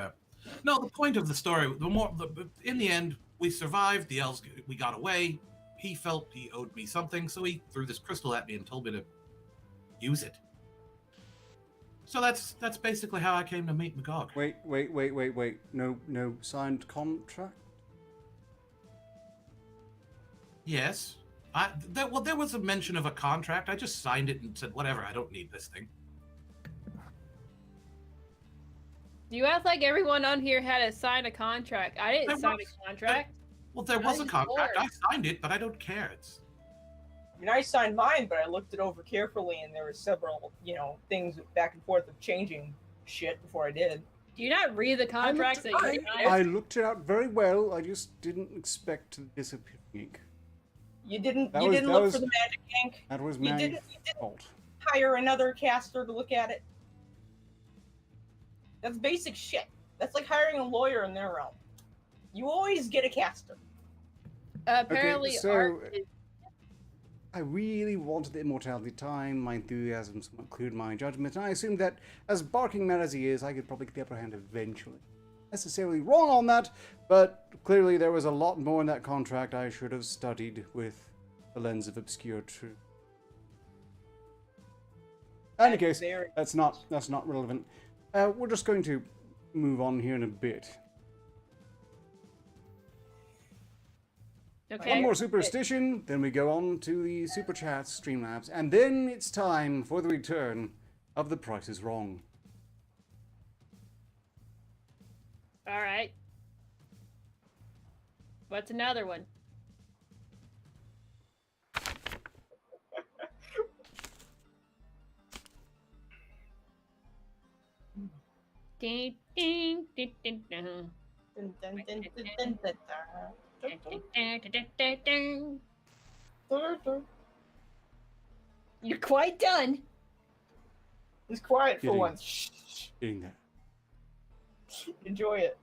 no. The point of the story, in the end, we survived. The elves, we got away. He felt he owed me something, so he threw this crystal at me and told me to use it. So that's basically how I came to meet Magog. Wait. No signed contract? Yes. There was a mention of a contract. I just signed it and said, whatever, I don't need this thing. You act like everyone on here had to sign a contract. I didn't There sign was- a contract. Well, there was a Nice contract. I Lord. signed it, but I don't care. I mean, I signed mine, but I looked it over carefully, and there were several, things back and forth of changing shit before I did. Do you not read the contracts that you sign? I looked it out very well. I just didn't expect the disappearing ink. You didn't. That You was- didn't that look was- for the magic ink. That was You my didn't fault. hire another caster to look at it. That's basic shit. That's like hiring a lawyer in their realm. You always get a caster. Apparently, so- art is I really wanted the immortality time. My enthusiasm somewhat cleared my judgment, and I assumed that, as barking mad as he is, I could probably get the upper hand eventually. Necessarily wrong on that, but clearly there was a lot more in that contract I should have studied with the lens of obscure truth. In any case, that's not relevant. We're just going to move on here in a bit. okay. One more superstition, then we go on to the Super Chats, Streamlabs, and then it's time for the return of The Price is Wrong. All right. What's another one? Ding, ding, ding, ding, ding. Dun, dun, dun, dun, dun, dun, Ding, dun. ding, ding, ding, ding, ding. Dun, dun. You're quite done. It's quiet for Getting- once. Shh. Getting there. Enjoy it.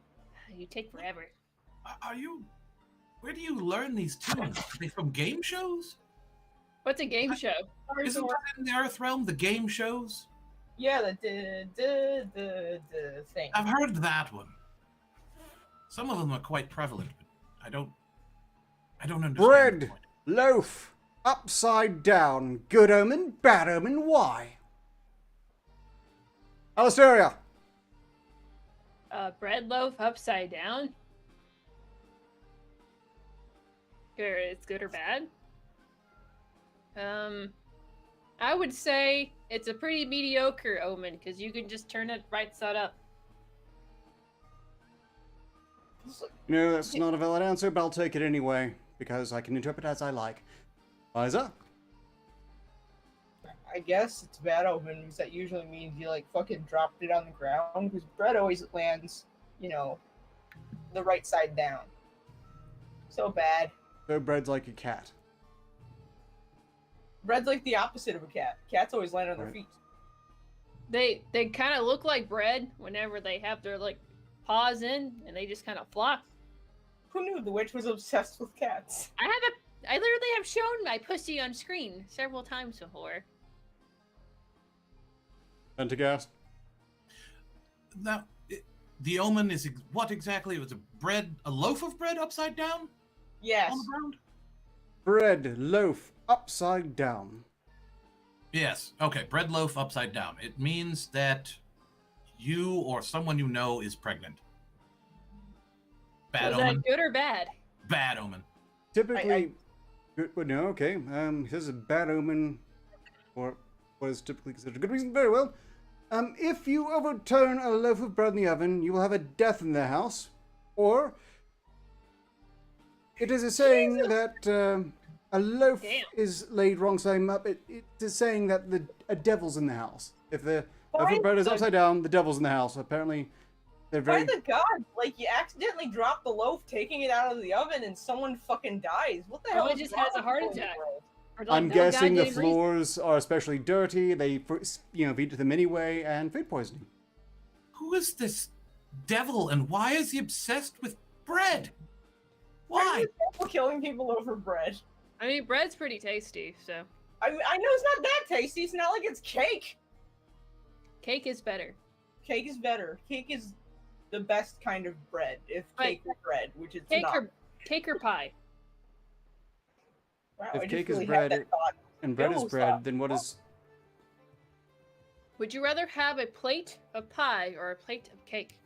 You take forever. Are you? Where do you learn these tunes? Are they from game shows? What's a game show? Isn't that in the Earth Realm, the game shows? Yeah, the thing. I've heard that one. Some of them are quite prevalent, but I don't understand. the Bread, point. loaf, upside down. Good omen, bad omen, why? Alistaria. Bread loaf upside down. It's good or bad? I would say it's a pretty mediocre omen because you can just turn it right side up. No, that's not a valid answer, but I'll take it anyway, because I can interpret as I like. Liza? I guess it's bad omen because that usually means you like fucking dropped it on the ground because bread always lands, you know, the right side down. So bad. So bread's like a cat. Bread's like the opposite of a cat. Cats always land on their Right. feet. They kind of look like bread whenever they have their like paws in and they just kind of flop. Who knew the witch was obsessed with cats? I literally have shown my pussy on screen several times before. Pentagast? Now, the omen is what exactly? It was a loaf of bread upside down Yes. on the ground? Bread, loaf, upside down. Yes. Okay, bread loaf upside down. It means that you or someone you know is pregnant. Bad Was omen. that good or bad? Bad omen. Typically, good, well, no, okay. Here's a bad omen, or what is typically considered a good reason. Very well. If you overturn a loaf of bread in the oven, you will have a death in the house. Or, it is a saying that a loaf Damn. is laid wrong side up. It is saying that a devil's in the house. If the loaf Why of bread is the- upside down, the devil's in the house. Apparently, they're By very... the god, like you accidentally drop the loaf, taking it out of the oven, and someone fucking dies. What the hell? Someone is just wrong has a with heart people in the attack. world? Or, like, I'm no guessing the goddamn reason. floors are especially dirty. They, feed them anyway, and food poisoning. Who is this devil and why is he obsessed with bread? Why? People killing people over bread. I mean, bread's pretty tasty, so I know it's not that tasty. It's not like it's cake. cake is better. Cake is better. Cake is the best kind of bread. If Right. cake is bread, which it's Cake not. or pie. Wow, If I just cake is really had bread, that thought. and bread is Almost bread, thought. then what is... Would you rather have a plate of pie or a plate of cake?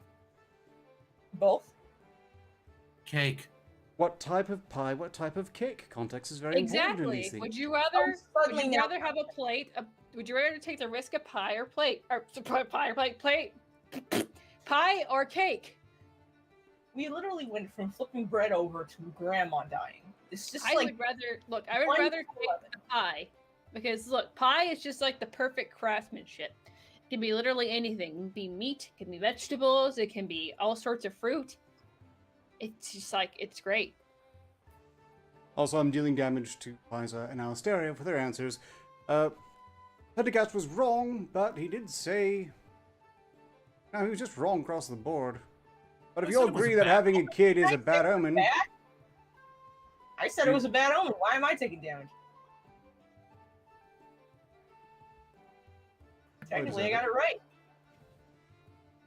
Both. Cake. What type of pie, what type of cake? Context is very important in Exactly. these things. Would you suddenly now- rather have a plate? Would you rather take the risk of pie or plate? Or pie or plate? Pie or cake? We literally went from flipping bread over to grandma dying. It's just I like would rather look. I would one rather to take 11. the pie because look, pie is just like the perfect craftsmanship. It can be literally anything. It can be meat. It can be vegetables. It can be all sorts of fruit. It's just like it's great. Also, I'm dealing damage to Liza and Alistaria for their answers. Pendergast was wrong, but he did say... No, he was just wrong across the board. But if I you all said it was agree a that bad having a kid is a bad omen... bad? I said it was a bad omen. Why am I taking damage? Technically, I got it right.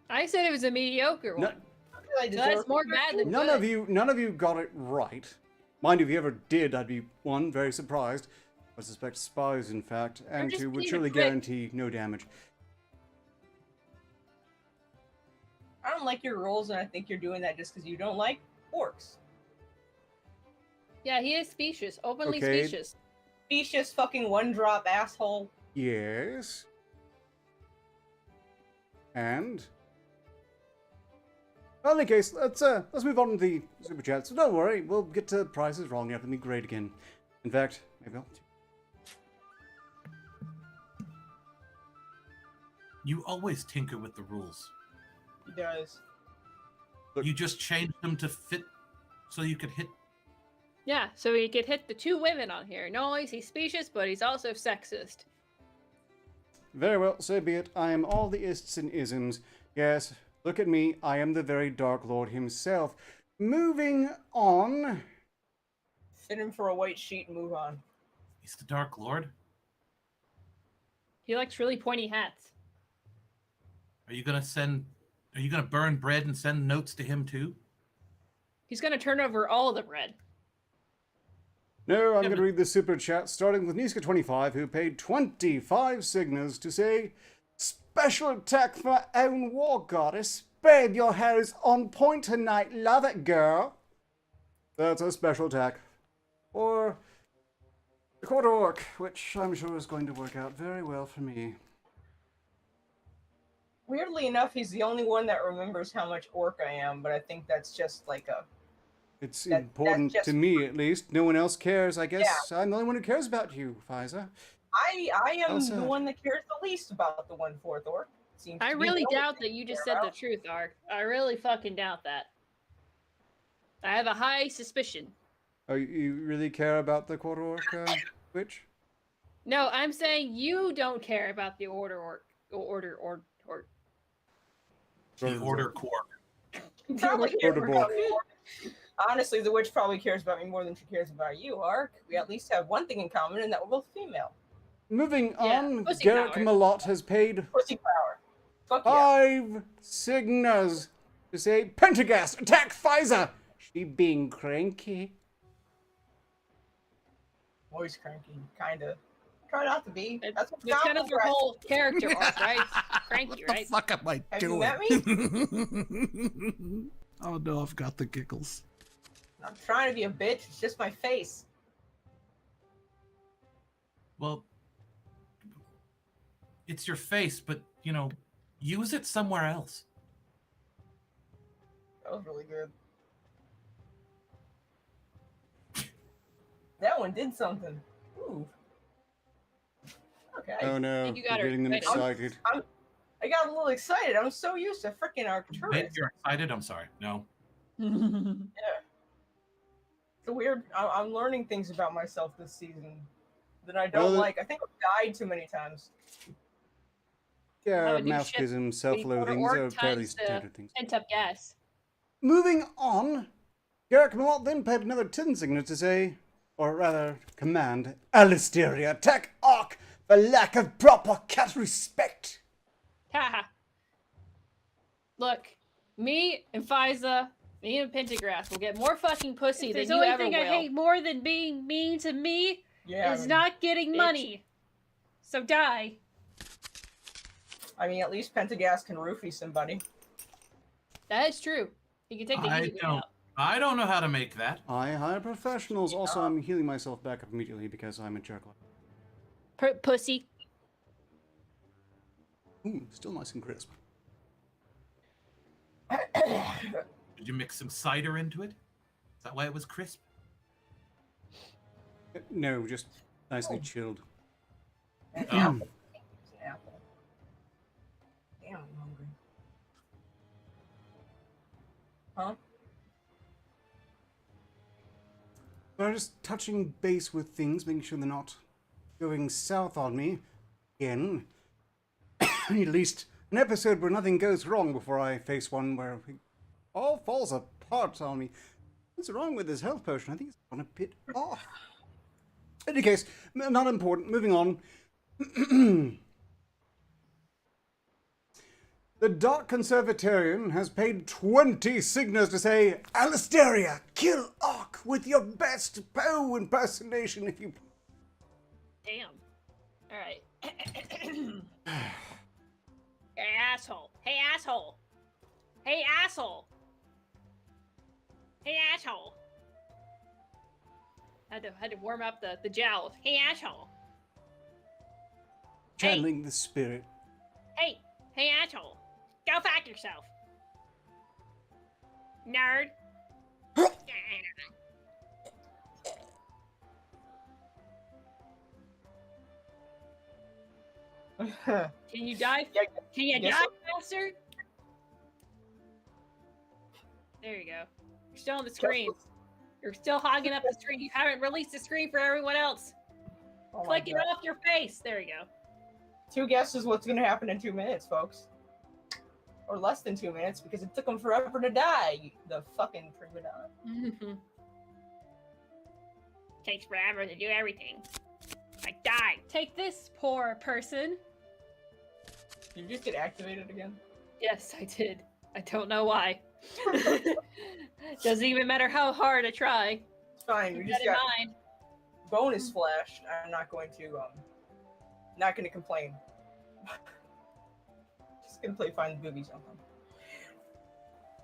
I said it was a mediocre No, one. I So that's deserve more it. bad than none good. of you got it right. Mind you, if you ever did, I'd be, one, very surprised. I suspect spies, in fact, and just two, would being a surely prick. guarantee no damage. I don't like your rules, and I think you're doing that just because you don't like orcs. Yeah, he is specious, openly Okay. specious. Specious fucking one-drop asshole. Yes. And... Well, in any case, let's move on to the super chat. So don't worry, we'll get to prices wrong after me great again. In fact, maybe I'll... You always tinker with the rules. He does. Look. You just change them to fit so you could hit. Yeah, so he could hit the two women on here. Not only is he specious, but he's also sexist. Very well, so be it. I am all the ists and isms. Yes, look at me, I am the very Dark Lord himself. Moving on... Fit him for a white sheet and move on. He's the Dark Lord. He likes really pointy hats. Are you gonna burn bread and send notes to him too? He's gonna turn over all of the bread. No, I'm Yeah, going to but- read the super chat, starting with Niska25, who paid 25 signas to say, "Special attack for my own war goddess. Babe, your hair is on point tonight. Love it, girl." That's a special attack. Or the quarter orc, which I'm sure is going to work out very well for me. Weirdly enough, he's the only one that remembers how much orc I am, but I think that's just like a... It's That's important just to me, at least. No one else cares. I guess I'm the only one who cares about you, Fiza. I am Well the said. one that cares the least about the 1/4 orc. Seems I to be the really only doubt thing that you just care said the about. truth, Ark. I really fucking doubt that. I have a high suspicion. Oh, you really care about the quarter orc witch? No, I'm saying you don't care about the order. The Order Quark. He probably Orc. cares Order about book. me more. Honestly, the witch probably cares about me more than she cares about you, Ark. We at least have one thing in common, and that we're both female. Moving Yeah, on, pussy Garrick power. Malott has paid Pussy power. Fuck yeah. 5 signas to say, "Pentagast, attack Fiza!" She being cranky. Always cranky, kinda. Try not to be. That's what It's kind of your for. whole character arc, right? Cranky, What the right? fuck am I Have you doing? met Oh no, I've got the giggles. I'm trying to be a bitch. It's just my face. Well, it's your face, but use it somewhere else. That was really good. That one did something. Ooh. Okay. Oh no, think you you're got her getting them excited. excited. I got a little excited. I'm so used to freaking Wait, Arcturus. you're excited? I'm sorry. No. It's a weird. I'm learning things about myself this season that I don't Well, like. I think I've died too many times. Yeah, would do masochism, self-loathing, these orc are fairly times the- standard things. Pent up gas. Moving on, Garrick Malott then paid another 10 signas to say, or rather, command, "Alisteria, attack Ark for lack of proper cat respect." Haha. Look, me and Fiza, me and Pentagrass will get more fucking pussy than There's you only ever thing will. I hate more than being mean to me Yeah. is not getting bitch. money. So die. I mean, at least Pentagast can roofie somebody. That is true. He can take the I heat don't. out. I don't know how to make that. I hire professionals. Also, I'm healing myself back up immediately because I'm a jerk. Pussy. Ooh, still nice and crisp. Did you mix some cider into it? Is that why it was crisp? No, just nicely chilled. An Oh. apple. It's an apple. Damn, I'm hungry. Huh? But I'm just touching base with things, making sure they're not going south on me again. I need at least an episode where nothing goes wrong before I face one where it all falls apart on me. What's wrong with this health potion? I think it's gone a bit off. In any case, not important. Moving on. The Dark Conservatarian has paid 20 signas to say, "Alisteria, kill Ark with your best Poe impersonation if you..." Damn. Alright. Hey, asshole. Hey, asshole. Hey, asshole. Hey, asshole. Had to warm up the jowls. Hey, asshole. Channeling the spirit. Hey, hey, asshole. Go fuck yourself. Nerd. Can you die? Yeah, Can you guess die so. faster? There you go. You're still on the screen. You're still hogging up the screen. You haven't released the screen for everyone else. Oh my Click it God. off your face. There you go. 2 guesses what's gonna happen in 2 minutes, folks. Or less than 2 minutes because it took them forever to die. The fucking prima donna. Takes forever to do everything. Die. Take this, poor person. Did you just get activated again? Yes, I did. I don't know why. Doesn't even matter how hard I try. It's fine. Keep We just that in got mind. bonus flash. I'm not going to complain. Just gonna play Find the Boobies sometime.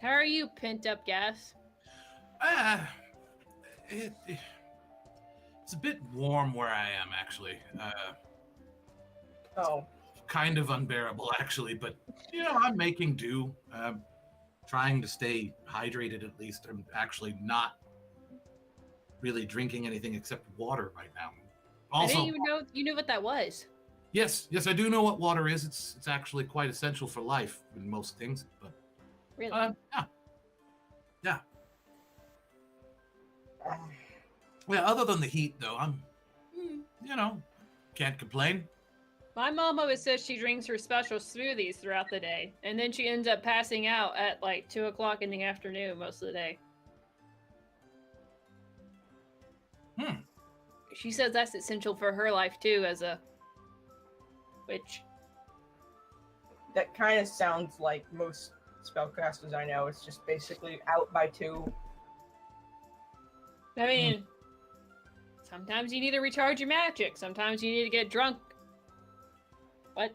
How are you, pent up gas? It's a bit warm where I am, actually. Oh, Kind of unbearable, actually, but, I'm making do. Trying to stay hydrated, at least. I'm actually not really drinking anything except water right now. I Also, didn't even know you knew what that was. yes, I do know what water is. It's actually quite essential for life in most things, but Really? yeah. Yeah, other than the heat, though, I'm, can't complain. My mom always says she drinks her special smoothies throughout the day, and then she ends up passing out at like 2 o'clock in the afternoon most of the day. She says that's essential for her life too, as a witch. that kind of sounds like most spellcasters I know. It's just basically out by 2. I mean, sometimes you need to recharge your magic. Sometimes you need to get drunk. What?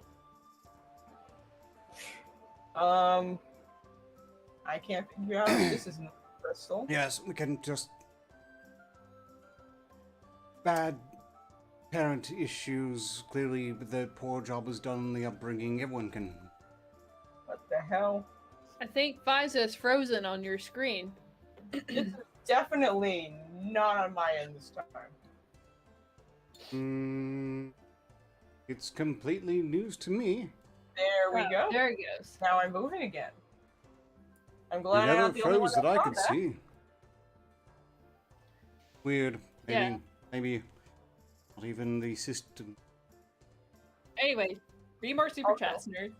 I can't figure out if this is crystal. Yes, we can just... Bad parent issues. Clearly, the poor job was done in the upbringing. Everyone can... What the hell? I think Fiza's frozen on your screen. This is definitely not on my end this time. It's completely news to me. There we go. There it goes. Now I'm moving again. I'm It glad I'm never not the only one froze that I saw could see. Weird. Maybe not even the system. Anyway, read more super Okay. chats, nerd.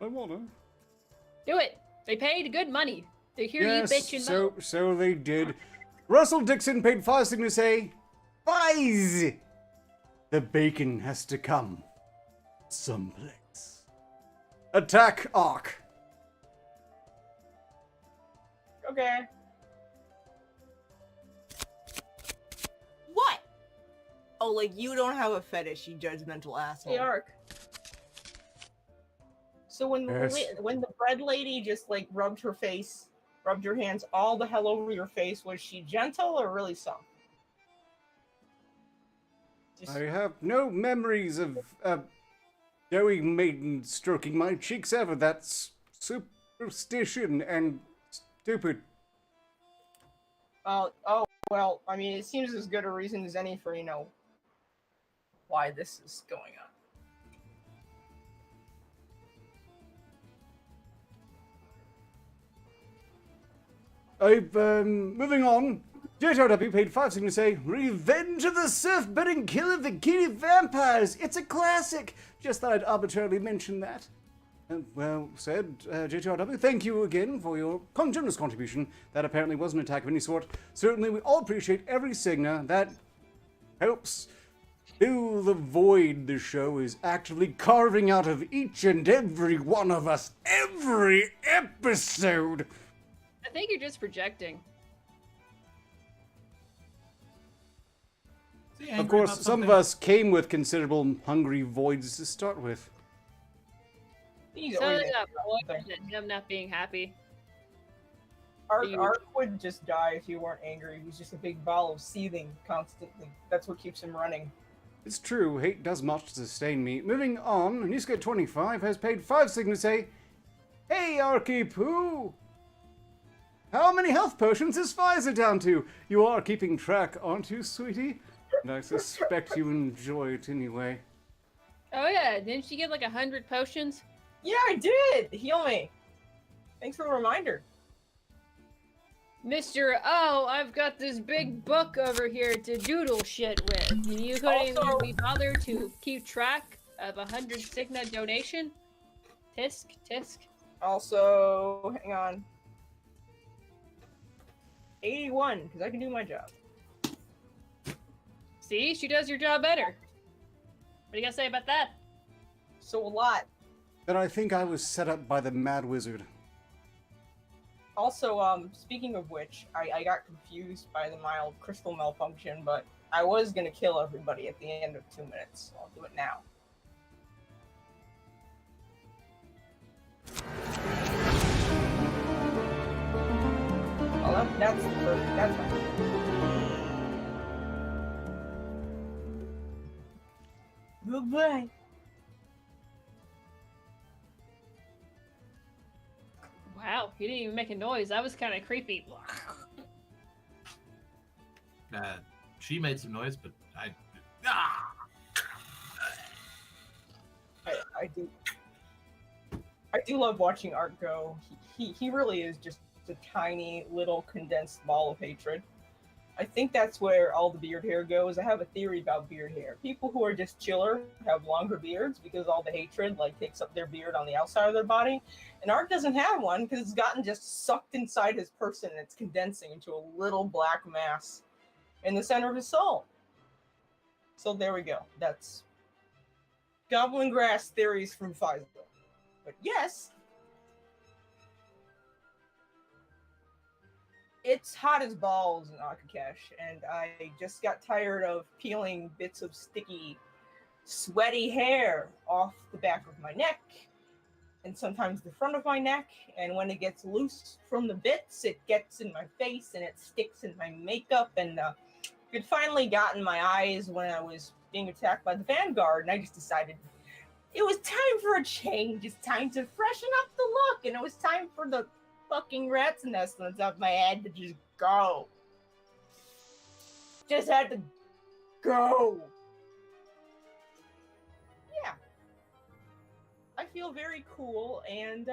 I wanna. Do it. They paid good money. They hear you bitch and moan. so they did. Russell Dixon paid 5 to say, Fize! The bacon has to come someplace. Attack Ark. Okay. What? Oh, like you don't have a fetish, you judgmental asshole. Hey, Ark. So when Yes. when the bread lady just like rubbed her hands all the hell over your face, was she gentle or really soft? Just, I have no memories of Joey Maiden stroking my cheeks ever. That's superstition and stupid. oh, well, I mean, it seems as good a reason as any for, why this is going on. Moving on. JTRW paid 5 to say, Revenge of the Surf-Bedding Kill of the Kitty Vampires. It's a classic. Just thought I'd arbitrarily mention that. Well said, JTRW. Thank you again for your generous contribution. That apparently wasn't an attack of any sort. Certainly, we all appreciate every Signa that helps fill the void the show is actively carving out of each and every one of us. Every episode. I think you're just projecting. Of course, some of us came with considerable hungry voids to start with. He's So always they got angry. void and him not being happy. Ark would just die if he weren't angry. He's just a big ball of seething constantly. That's what keeps him running. It's true, hate does much to sustain me. Moving on, Niska25 has paid 5 to say, Hey, Arky Poo! How many health potions is Pfizer down to? You are keeping track, aren't you, sweetie? And I suspect you enjoy it anyway. Oh yeah, didn't she get like 100 potions? Yeah, I did! Heal me! Thanks for the reminder. Mr. Oh, I've got this big book over here to doodle shit with. And you couldn't even Also- be bothered to keep track of 100 Signa donation? Tisk, tisk. Also, hang on. 81, because I can do my job. See, she does your job better. What do you gotta say about that? So a lot. Then I think I was set up by the Mad Wizard. Also, speaking of which, I got confused by the mild crystal malfunction, but I was gonna kill everybody at the end of 2 minutes. So I'll do it now. Well, that's the first. That's fine. Goodbye. Wow, he didn't even make a noise. That was kind of creepy. She made some noise, but I do love watching Art go. He really is just a tiny little condensed ball of hatred. I think that's where all the beard hair goes. I have a theory about beard hair. People who are just chiller have longer beards because all the hatred like takes up their beard on the outside of their body. And Art doesn't have one because it's gotten just sucked inside his person and it's condensing into a little black mass in the center of his soul. So there we go. That's Goblin Grass theories from Pfizer. But yes, it's hot as balls in Akakesh, and I just got tired of peeling bits of sticky, sweaty hair off the back of my neck, and sometimes the front of my neck, and when it gets loose from the bits, it gets in my face, and it sticks in my makeup, and it finally got in my eyes when I was being attacked by the Vanguard, and I just decided it was time for a change. It's time to freshen up the look, and it was time for the fucking rat's nest on the top of my head to just go. Just had to go. Yeah. I feel very cool, and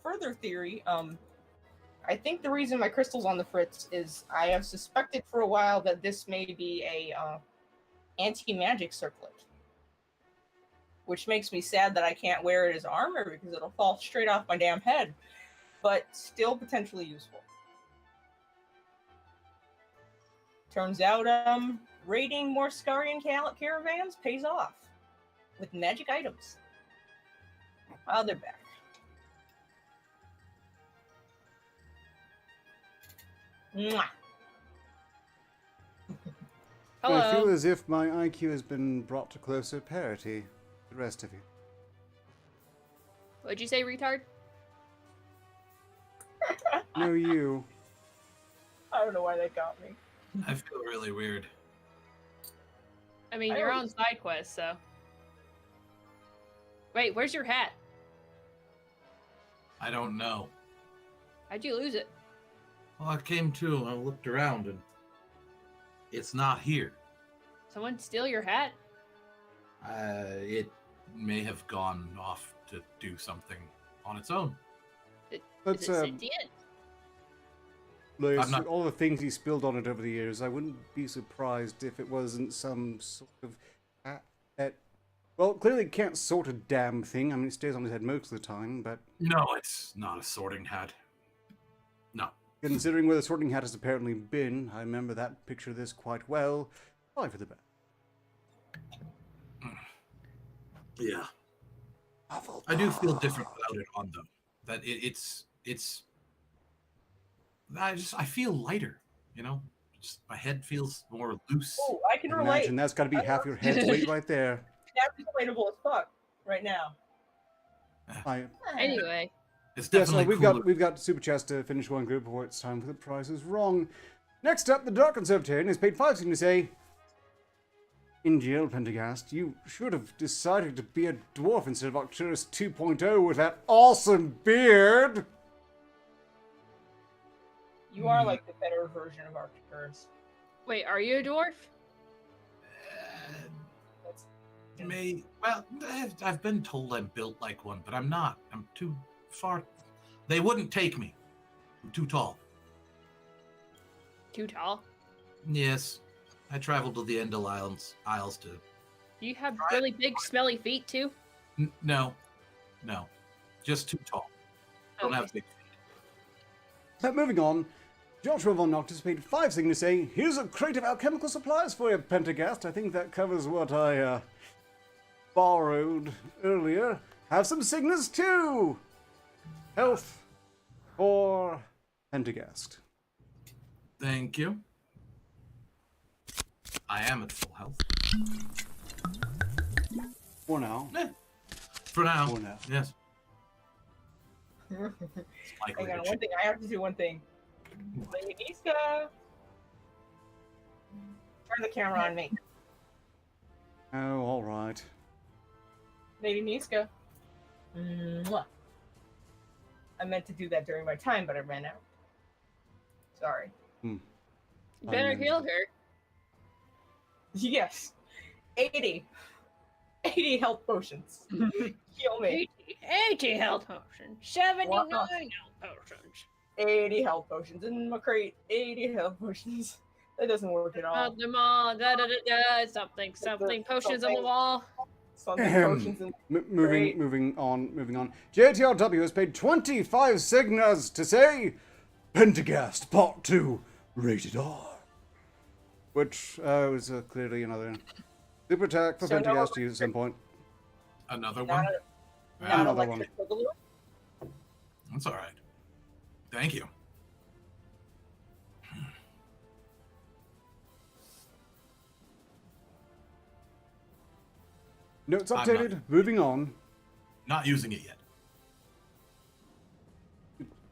further theory, I think the reason my crystal's on the fritz is I have suspected for a while that this may be a anti-magic circlet. Which makes me sad that I can't wear it as armor because it'll fall straight off my damn head. But still potentially useful. Turns out, raiding Morskarian caravans pays off. With magic items. Oh, they're back. Mwah. Hello. I feel as if my IQ has been brought to closer parity. The rest of you. What'd you say, retard? No, you. I don't know why that got me. I feel really weird. I mean, I you're always- on side quest, so. Wait, where's your hat? I don't know. How'd you lose it? Well, I came to and I looked around and it's not here. Someone steal your hat? It may have gone off to do something on its own. Let's, Is it sentient? Lewis, I'm not- all the things he spilled on it over the years, I wouldn't be surprised if it wasn't some sort of hat that... Well, clearly it can't sort a damn thing. I mean, it stays on his head most of the time, but No, it's not a sorting hat. No. considering where the sorting hat has apparently been, I remember that picture of this quite well. Probably for the best. Yeah. I do feel different without it on though. That it's I feel lighter, you know? Just my head feels more loose. Oh, I can relate. Imagine that's got to be half your head's weight right there. That's relatable as fuck right now. Anyway, It's Yes, definitely we've got super chats to finish one group before it's time for the prices wrong. Next up, the Dark Conservatarian has paid 5 to say, "In jail, Pendergast, you should have decided to be a dwarf instead of Arcturus 2.0 with that awesome beard." You are like the better version of Arcturus. wait, are you a dwarf? That's Well, I've been told I'm built like one, but I'm not. I'm too far. They wouldn't take me. I'm too tall. Too tall? Yes. I traveled to the Endel Isles to... Do you have really big, smelly feet too? No. Just too tall. Don't have big feet. Moving on, Joshua Von Noctis paid 5 Sigma to say, here's a crate of alchemical supplies for you, Pentagast. I think that covers what I borrowed earlier. Have some Signas too! Health for Pentagast. Thank you. I am at full health. For now. For now. For now. Yes. Hang on, one thing. I have to do one thing. Lady Niska! Turn the camera on me. Oh, alright. Lady Niska. Mwah. I meant to do that during my time, but I ran out. Sorry. Better heal her. Yes. 80 health potions. Heal me. 80 health potions. 79 Wow. health potions. 80 health potions. In my crate, 80 health potions. That doesn't work at all. Out them all. Da da da da. Something potions on the wall. Something potions in Great. Moving on. JTRW has paid 25 Signas to say Pentagast Part 2 Rated R. Which was clearly another super attack for So Pentagast to use at some point. Another one? Not Another electric one. boogaloo. That's all right. Thank you. Notes I'm updated. Moving on. Not using it yet.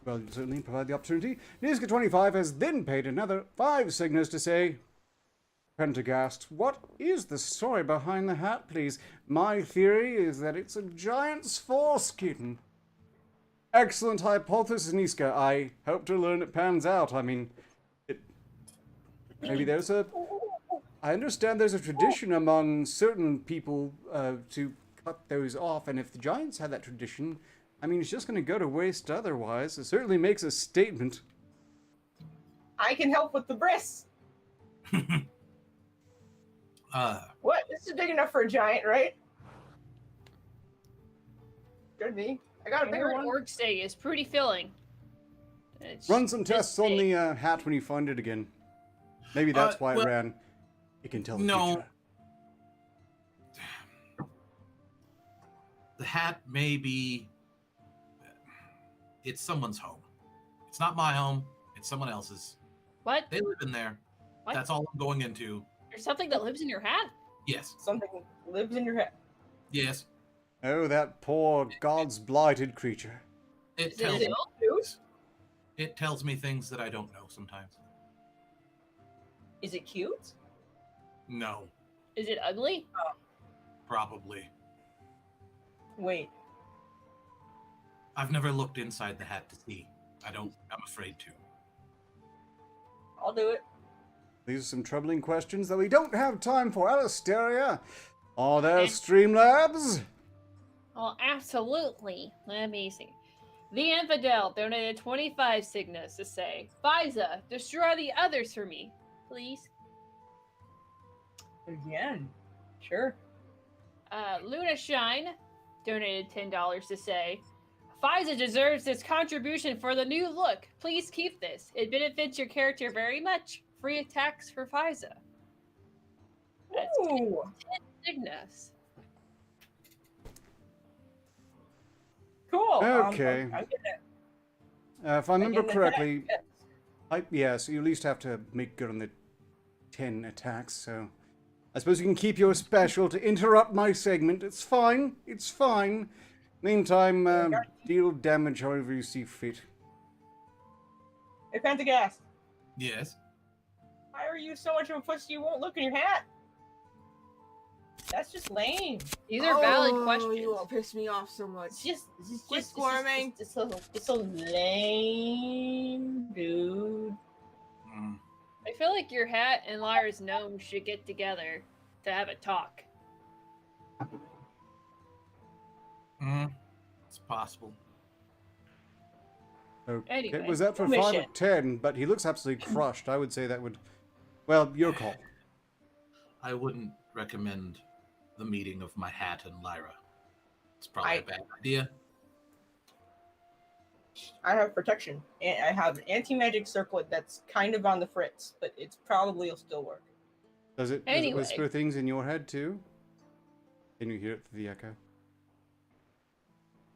Well, you certainly provide the opportunity. Niska25 has then paid another 5 Signas to say, Pentagast, what is the story behind the hat, please? My theory is that it's a giant's foreskin. Excellent hypothesis, Niska. I hope to learn it pans out. I mean, maybe there's a... I understand there's a tradition among certain people to cut those off, and if the giants had that tradition, I mean, it's just going to go to waste otherwise. It certainly makes a statement. I can help with the breasts. What? This is big enough for a giant, right? Good me. I got a I bigger heard one. orcs say is pretty filling. It's Run some this tests on big. the hat when you find it again. Maybe that's why well, it ran. It can tell the no. future. The hat may be... It's someone's home. It's not my home. It's someone else's. What? They live in there. What? That's all I'm going into. There's something that lives in your hat? Yes. Something lives in your head. Yes. Oh, that poor God's blighted creature. It Is tells it me, News? it tells me things that I don't know sometimes. Is it cute? No. Is it ugly? Probably. Wait. I've never looked inside the hat to see. I'm afraid to. I'll do it. These are some troubling questions that we don't have time for. Alistaria, are there Okay. Streamlabs? Oh, absolutely. Let me see. The Infidel donated 25 Signas to say, Fiza, destroy the others for me, please. Again. Sure. Luna Shine donated $10 to say, Fiza deserves this contribution for the new look. Please keep this. It benefits your character very much. Free attacks for Fiza. That's Ooh. 10 Signas. Cool. Okay. I'm getting it. If I remember I'm getting correctly, it. yes, you at least have to make good on the 10 attacks, so... I suppose you can keep your special to interrupt my segment. It's fine. It's fine. Meantime, deal damage however you see fit. Hey, Pentagast. Yes. Why are you so much of a pussy you won't look in your hat? That's just lame. These are valid You questions. all piss me off so much. Quit squirming. It's so lame, dude. Mm. I feel like your hat and Lyra's gnome should get together to have a talk. It's possible. Okay. Anyway, Was that for 5 mission. of 10? But he looks absolutely crushed. I would say that would... Well, your call. I wouldn't recommend the meeting of my hat and Lyra. It's probably a bad idea. I have protection. And I have an anti-magic circlet that's kind of on the fritz, but it's probably will still work. Does it Anyway. whisper things in your head too? Can you hear it through the echo?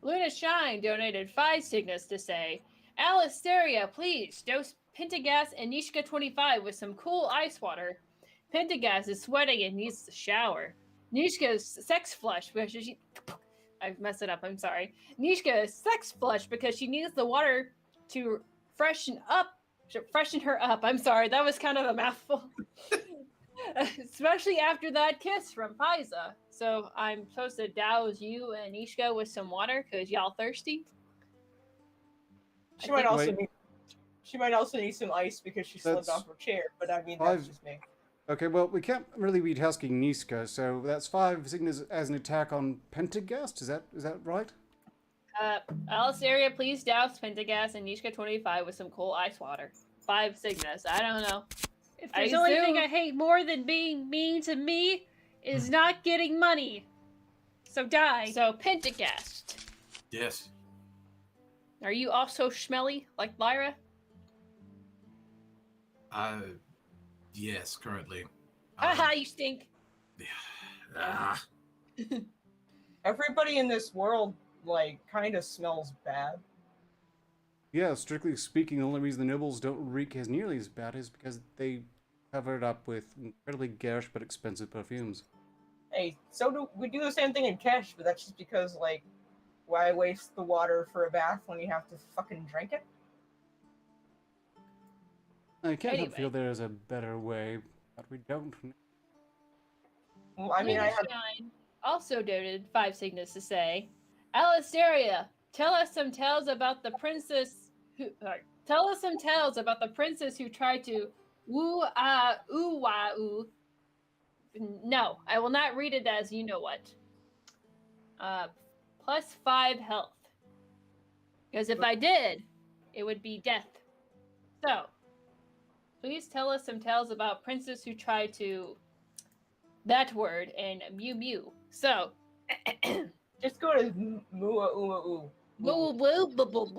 Luna Shine donated 5 signals to say, Alisteria, please dose Pentagast and Nishka 25 with some cool ice water. Pentagast is sweating and needs to shower. Nishka is sex flush because she... I messed it up, I'm sorry. Nishka is sex flush because she needs the water to freshen her up. I'm sorry, that was kind of a mouthful. Especially after that kiss from Paiza. So I'm supposed to douse you and Nishka with some water because y'all thirsty? She might also need some ice because she slipped off her chair, but I mean, that's just me. Okay, well, we can't really be tasking Niska, so that's 5 signals as an attack on Pentagast. Is that right? Alisteria, please douse Pentagast and Nishka 25 with some cold ice water. 5 signals. I don't know. If there's the only thing I hate more than being mean to me is not getting money. So die. So Pentagast. Yes. Are you also smelly like Lyra? Yes, currently. Haha, you stink. Ah. Everybody in this world, like, kind of smells bad. Yeah, strictly speaking, the only reason the nobles don't reek as nearly as bad is because they cover it up with incredibly garish but expensive perfumes. Hey, we do the same thing in Kesh, but that's just because, like, why waste the water for a bath when you have to fucking drink it? I can't help feel there is a better way, but we don't. Well, I mean, I have... also donated 5 signals to say, Alisteria, tell us some tales about the princess who tried to woo. No, I will not read it as you know what. Plus 5 health. Because if I did, it would be death. So, please tell us some tales about princess who tried to... That word and Mew Mew. So, just go to Mua.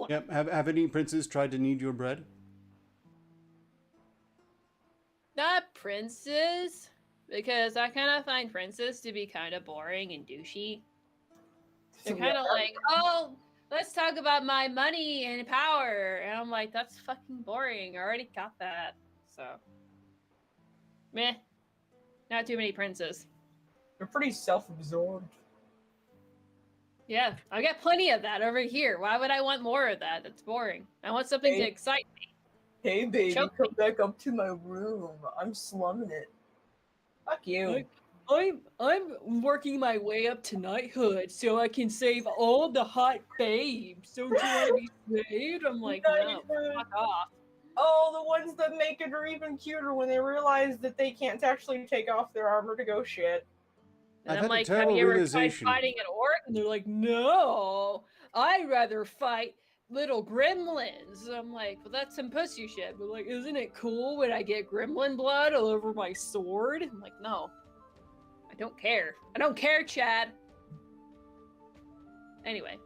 Yep, have any princes tried to knead your bread? Not princes, because I kind of find princes to be kind of boring and douchey. They're kind of like, oh, let's talk about my money and power. And I'm like, that's fucking boring. I already got that. So, meh. Not too many princes. They're pretty self-absorbed. Yeah, I got plenty of that over here. Why would I want more of that? That's boring. I want something to excite me. Hey, baby, come back up to my room. I'm slumming it. Fuck you. I'm working my way up to knighthood so I can save all the hot babes. Don't you want to be saved? I'm like, no, fuck off. Oh, the ones that make it are even cuter when they realize that they can't actually take off their armor to go shit. And I'm like, have you ever tried fighting an orc? And they're like, no, I'd rather fight little gremlins. I'm like, well, that's some pussy shit. But like, isn't it cool when I get gremlin blood all over my sword? I'm like, no, I don't care. I don't care, Chad. Anyway.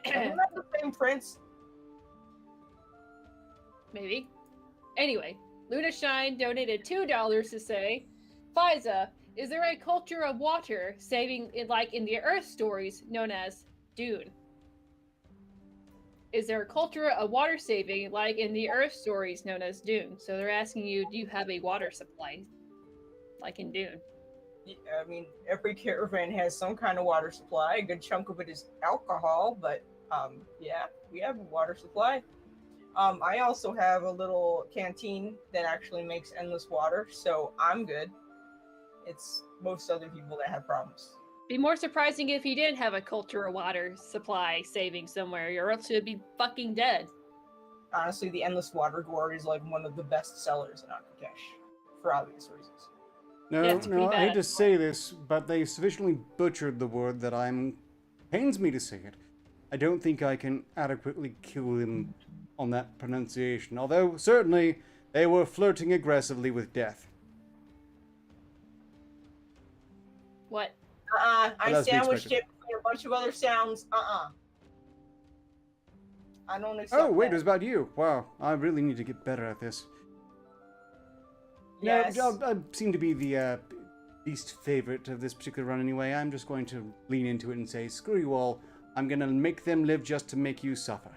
Isn't that the same prince? Maybe. Anyway, Luna Shine donated $2 to say, Fiza, is there a culture of water saving it like in the Earth stories known as Dune? Is there a culture of water saving like in the Earth stories known as Dune? So they're asking you, do you have a water supply like in Dune? Yeah, I mean, every caravan has some kind of water supply. A good chunk of it is alcohol, but yeah, we have a water supply. I also have a little canteen that actually makes endless water, so I'm good. It's most other people that have problems. Be more surprising if you didn't have a culture of water supply saving somewhere, or else you'd be fucking dead. Honestly, the endless water gourd is like one of the best sellers in Akakesh, for obvious reasons. No, I hate to say this, but they sufficiently butchered the word that pains me to say it. I don't think I can adequately kill them on that pronunciation, although certainly they were flirting aggressively with death. What? I sandwiched it with a bunch of other sounds. I don't accept Oh, wait, that. it was about you. Wow, I really need to get better at this. Yes. No, I seem to be the least favorite of this particular run anyway. I'm just going to lean into it and say, screw you all. I'm going to make them live just to make you suffer.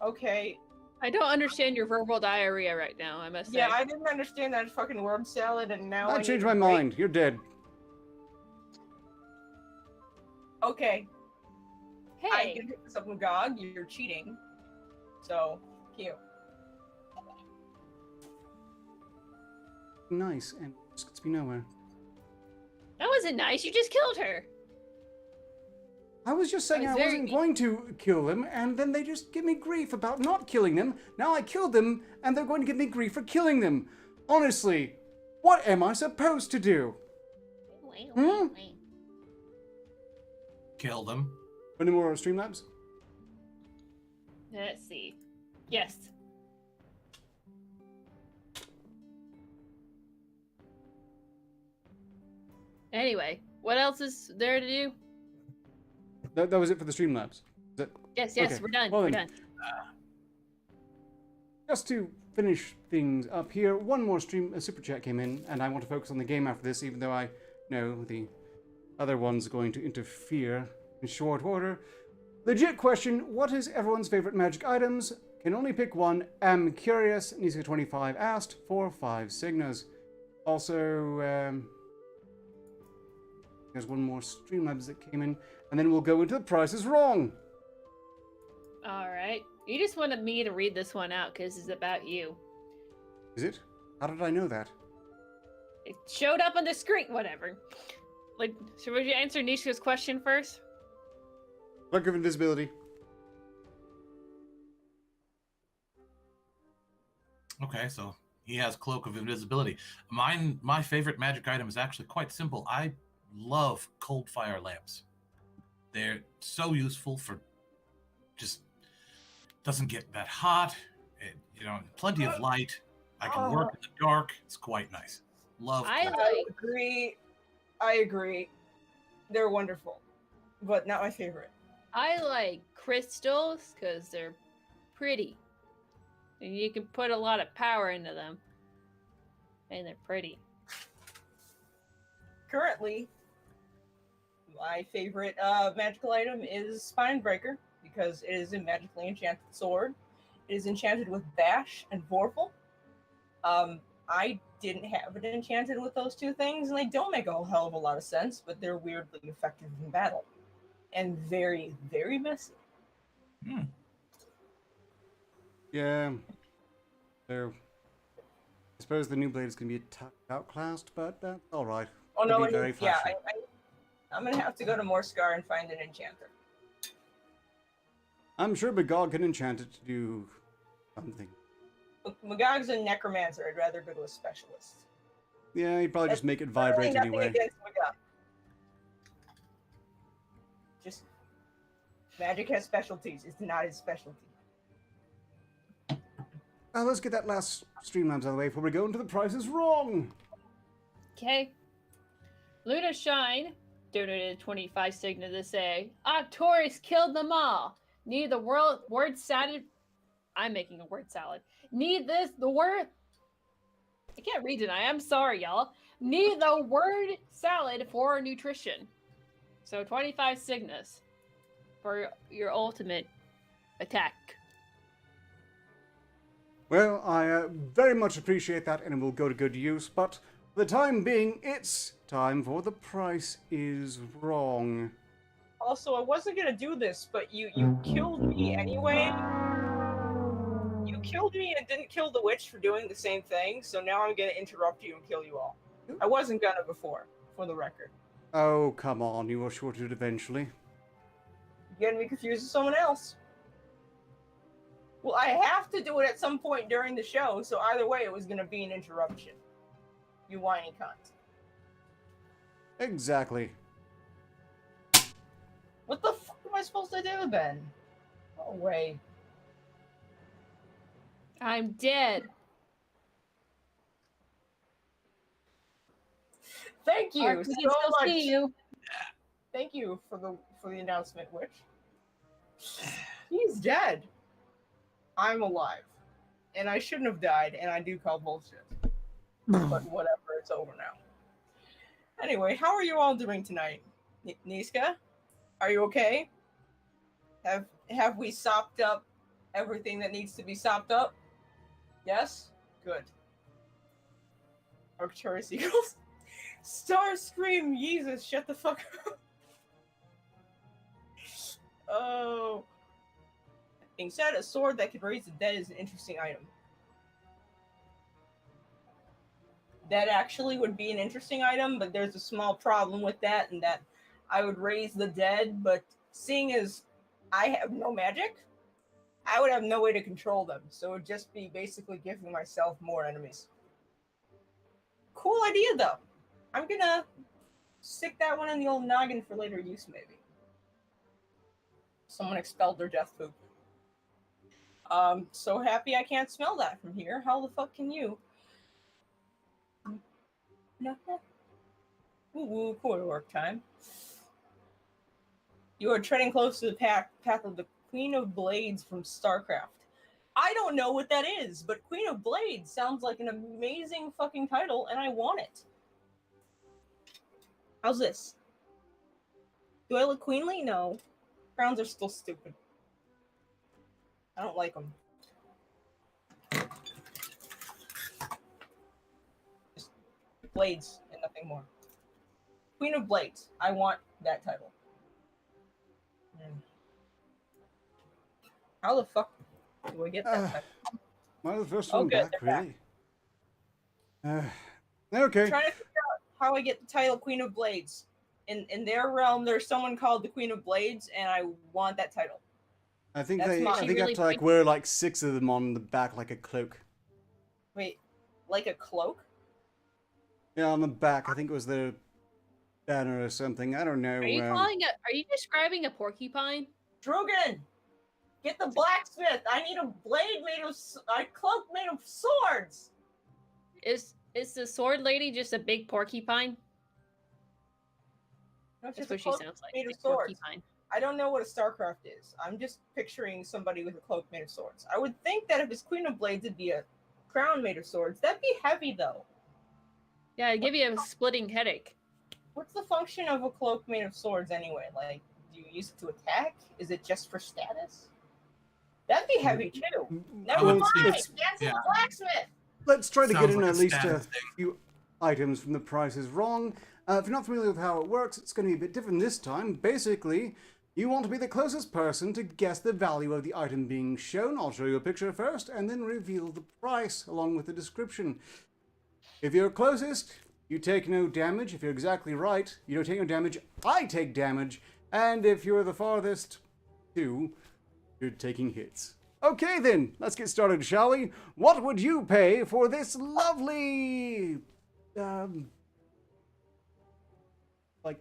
Okay. I don't understand your verbal diarrhea right now, I must say. Yeah, I didn't understand that fucking word salad, and now I need changed a my break. mind. You're dead. Okay. I Hey, can pick this up, Magog. You're cheating. So, cute. Nice, and just gets me nowhere. that wasn't nice. You just killed her. I was just saying That I was very wasn't going to kill them, and then they just give me grief about not killing them. Now I killed them, and they're going to give me grief for killing them. Honestly, what am I supposed to do? Hmm? Kill them. Any more Streamlabs? Let's see. Yes. Anyway, what else is there to do? That was it for the Streamlabs. Is that... Yes, Okay. we're done. Well we're then. done. Just to finish things up here, one more super chat came in, and I want to focus on the game after this, even though I know the other one's going to interfere in short order. Legit question, what is everyone's favorite magic items? Can only pick one. Am curious. Nisa25 asked for 5 Signas. Also, there's one more Streamlabs that came in, and then we'll go into the Price is Wrong. All right. You just wanted me to read this one out because it's about you. Is it? How did I know that? It showed up on the screen. Whatever. Like, should we answer Nisha's question first? Cloak of Invisibility. Okay, so he has Cloak of Invisibility. My favorite magic item is actually quite simple. I love cold fire lamps. They're so useful for just doesn't get that hot. Plenty of light. I can work in the dark. It's quite nice. Love. I cold- like. I agree. They're wonderful, but not my favorite. I like crystals because they're pretty. And you can put a lot of power into them. And they're pretty. Currently, my favorite magical item is Spinebreaker, because it is a magically enchanted sword. It is enchanted with Bash and Vorpal. I didn't have it enchanted with those two things, and they don't make a whole hell of a lot of sense, but they're weirdly effective in battle. And very, very messy. Yeah. So, I suppose the new blade is going to be outclassed, but that's alright. Oh no, It'll be very yeah, flashy. I'm gonna have to go to Morskar and find an enchanter. I'm sure Magog can enchant it to do something. Magog's a necromancer. I'd rather go to a specialist. Yeah, he'd probably just make it Literally vibrate nothing anyway. against Magog. Just magic has specialties. It's not his specialty. Let's get that last Streamlabs out of the way before we go into the Price is Wrong. Okay. Luna Shine donated 25 Signa to say, Arcturus killed them all. Need the word salad. I'm making a word salad. Need the word. I can't read tonight. I'm sorry, y'all. Need the word salad for nutrition. So 25 Signas for your ultimate attack. Well, I very much appreciate that, and it will go to good use, but for the time being, it's time for the Price is Wrong. Also, I wasn't gonna do this, but you killed me anyway. You killed me and didn't kill the witch for doing the same thing, so now I'm gonna interrupt you and kill you all. I wasn't gonna before, for the record. Oh, come on, you were sure to eventually. You're getting me confused with someone else. Well, I have to do it at some point during the show, so either way it was gonna be an interruption. You whiny cunt. Exactly. What the fuck am I supposed to do then? No way. I'm dead. Thank you Arcturus, so I'll much. see you. Thank you for for the announcement, which he's dead. I'm alive. And I shouldn't have died, and I do call bullshit. But whatever, it's over now. Anyway, how are you all doing tonight? Niska? Are you okay? Have we sopped up everything that needs to be sopped up? Yes? Good. Arcturus Eagles? Starscream! Jesus, shut the fuck up. Oh. Being said, a sword that could raise the dead is an interesting item. That actually would be an interesting item, but there's a small problem with that, and that I would raise the dead, but seeing as I have no magic, I would have no way to control them, so it would just be basically giving myself more enemies. Cool idea, though. I'm gonna stick that one in the old noggin for later use, maybe. Someone expelled their death poop. So happy I can't smell that from here. How the fuck can you? No. Woo, quarter work time. You are treading close to the path of the Queen of Blades from StarCraft. I don't know what that is, but Queen of Blades sounds like an amazing fucking title, and I want it. How's this? Do I look queenly? No. Crowns are still stupid. I don't like them. Just blades and nothing more. Queen of Blades. I want that title. How the fuck do I get that title? Might have the first one good, back, they're really. Okay. I'm trying to figure out how I get the title Queen of Blades. In their realm, there's someone called the Queen of Blades, and I want that title. I think That's they mine. I She think I really have to like big? wear like 6 of them on the back like a cloak. Wait, like a cloak? Yeah, on the back. I think it was their banner or something. I don't know. Are you are you describing a porcupine? Drogon! Get the blacksmith! I need a blade made of... a cloak made of swords! Is the sword lady just a big porcupine? No, it's That's just a what she cloak sounds like. made a of swords. porcupine. I don't know what a StarCraft is. I'm just picturing somebody with a cloak made of swords. I would think that if it's Queen of Blades, it'd be a crown made of swords. That'd be heavy, though. Yeah, it'd give you a splitting headache. What's the function of a cloak made of swords anyway? Like, do you use it to attack? Is it just for status? That'd be heavy, too. Never Well, mind! it's- That's yeah. a blacksmith! Let's try to Sounds get in like at a least status a thing. few items from the Price is Wrong. If you're not familiar with how it works, it's going to be a bit different this time. Basically, you want to be the closest person to guess the value of the item being shown. I'll show you a picture first and then reveal the price along with the description. If you're closest, you take no damage. If you're exactly right, you don't take no damage. I take damage. And if you're the farthest, you're taking hits. Okay then, let's get started, shall we? What would you pay for this lovely, like,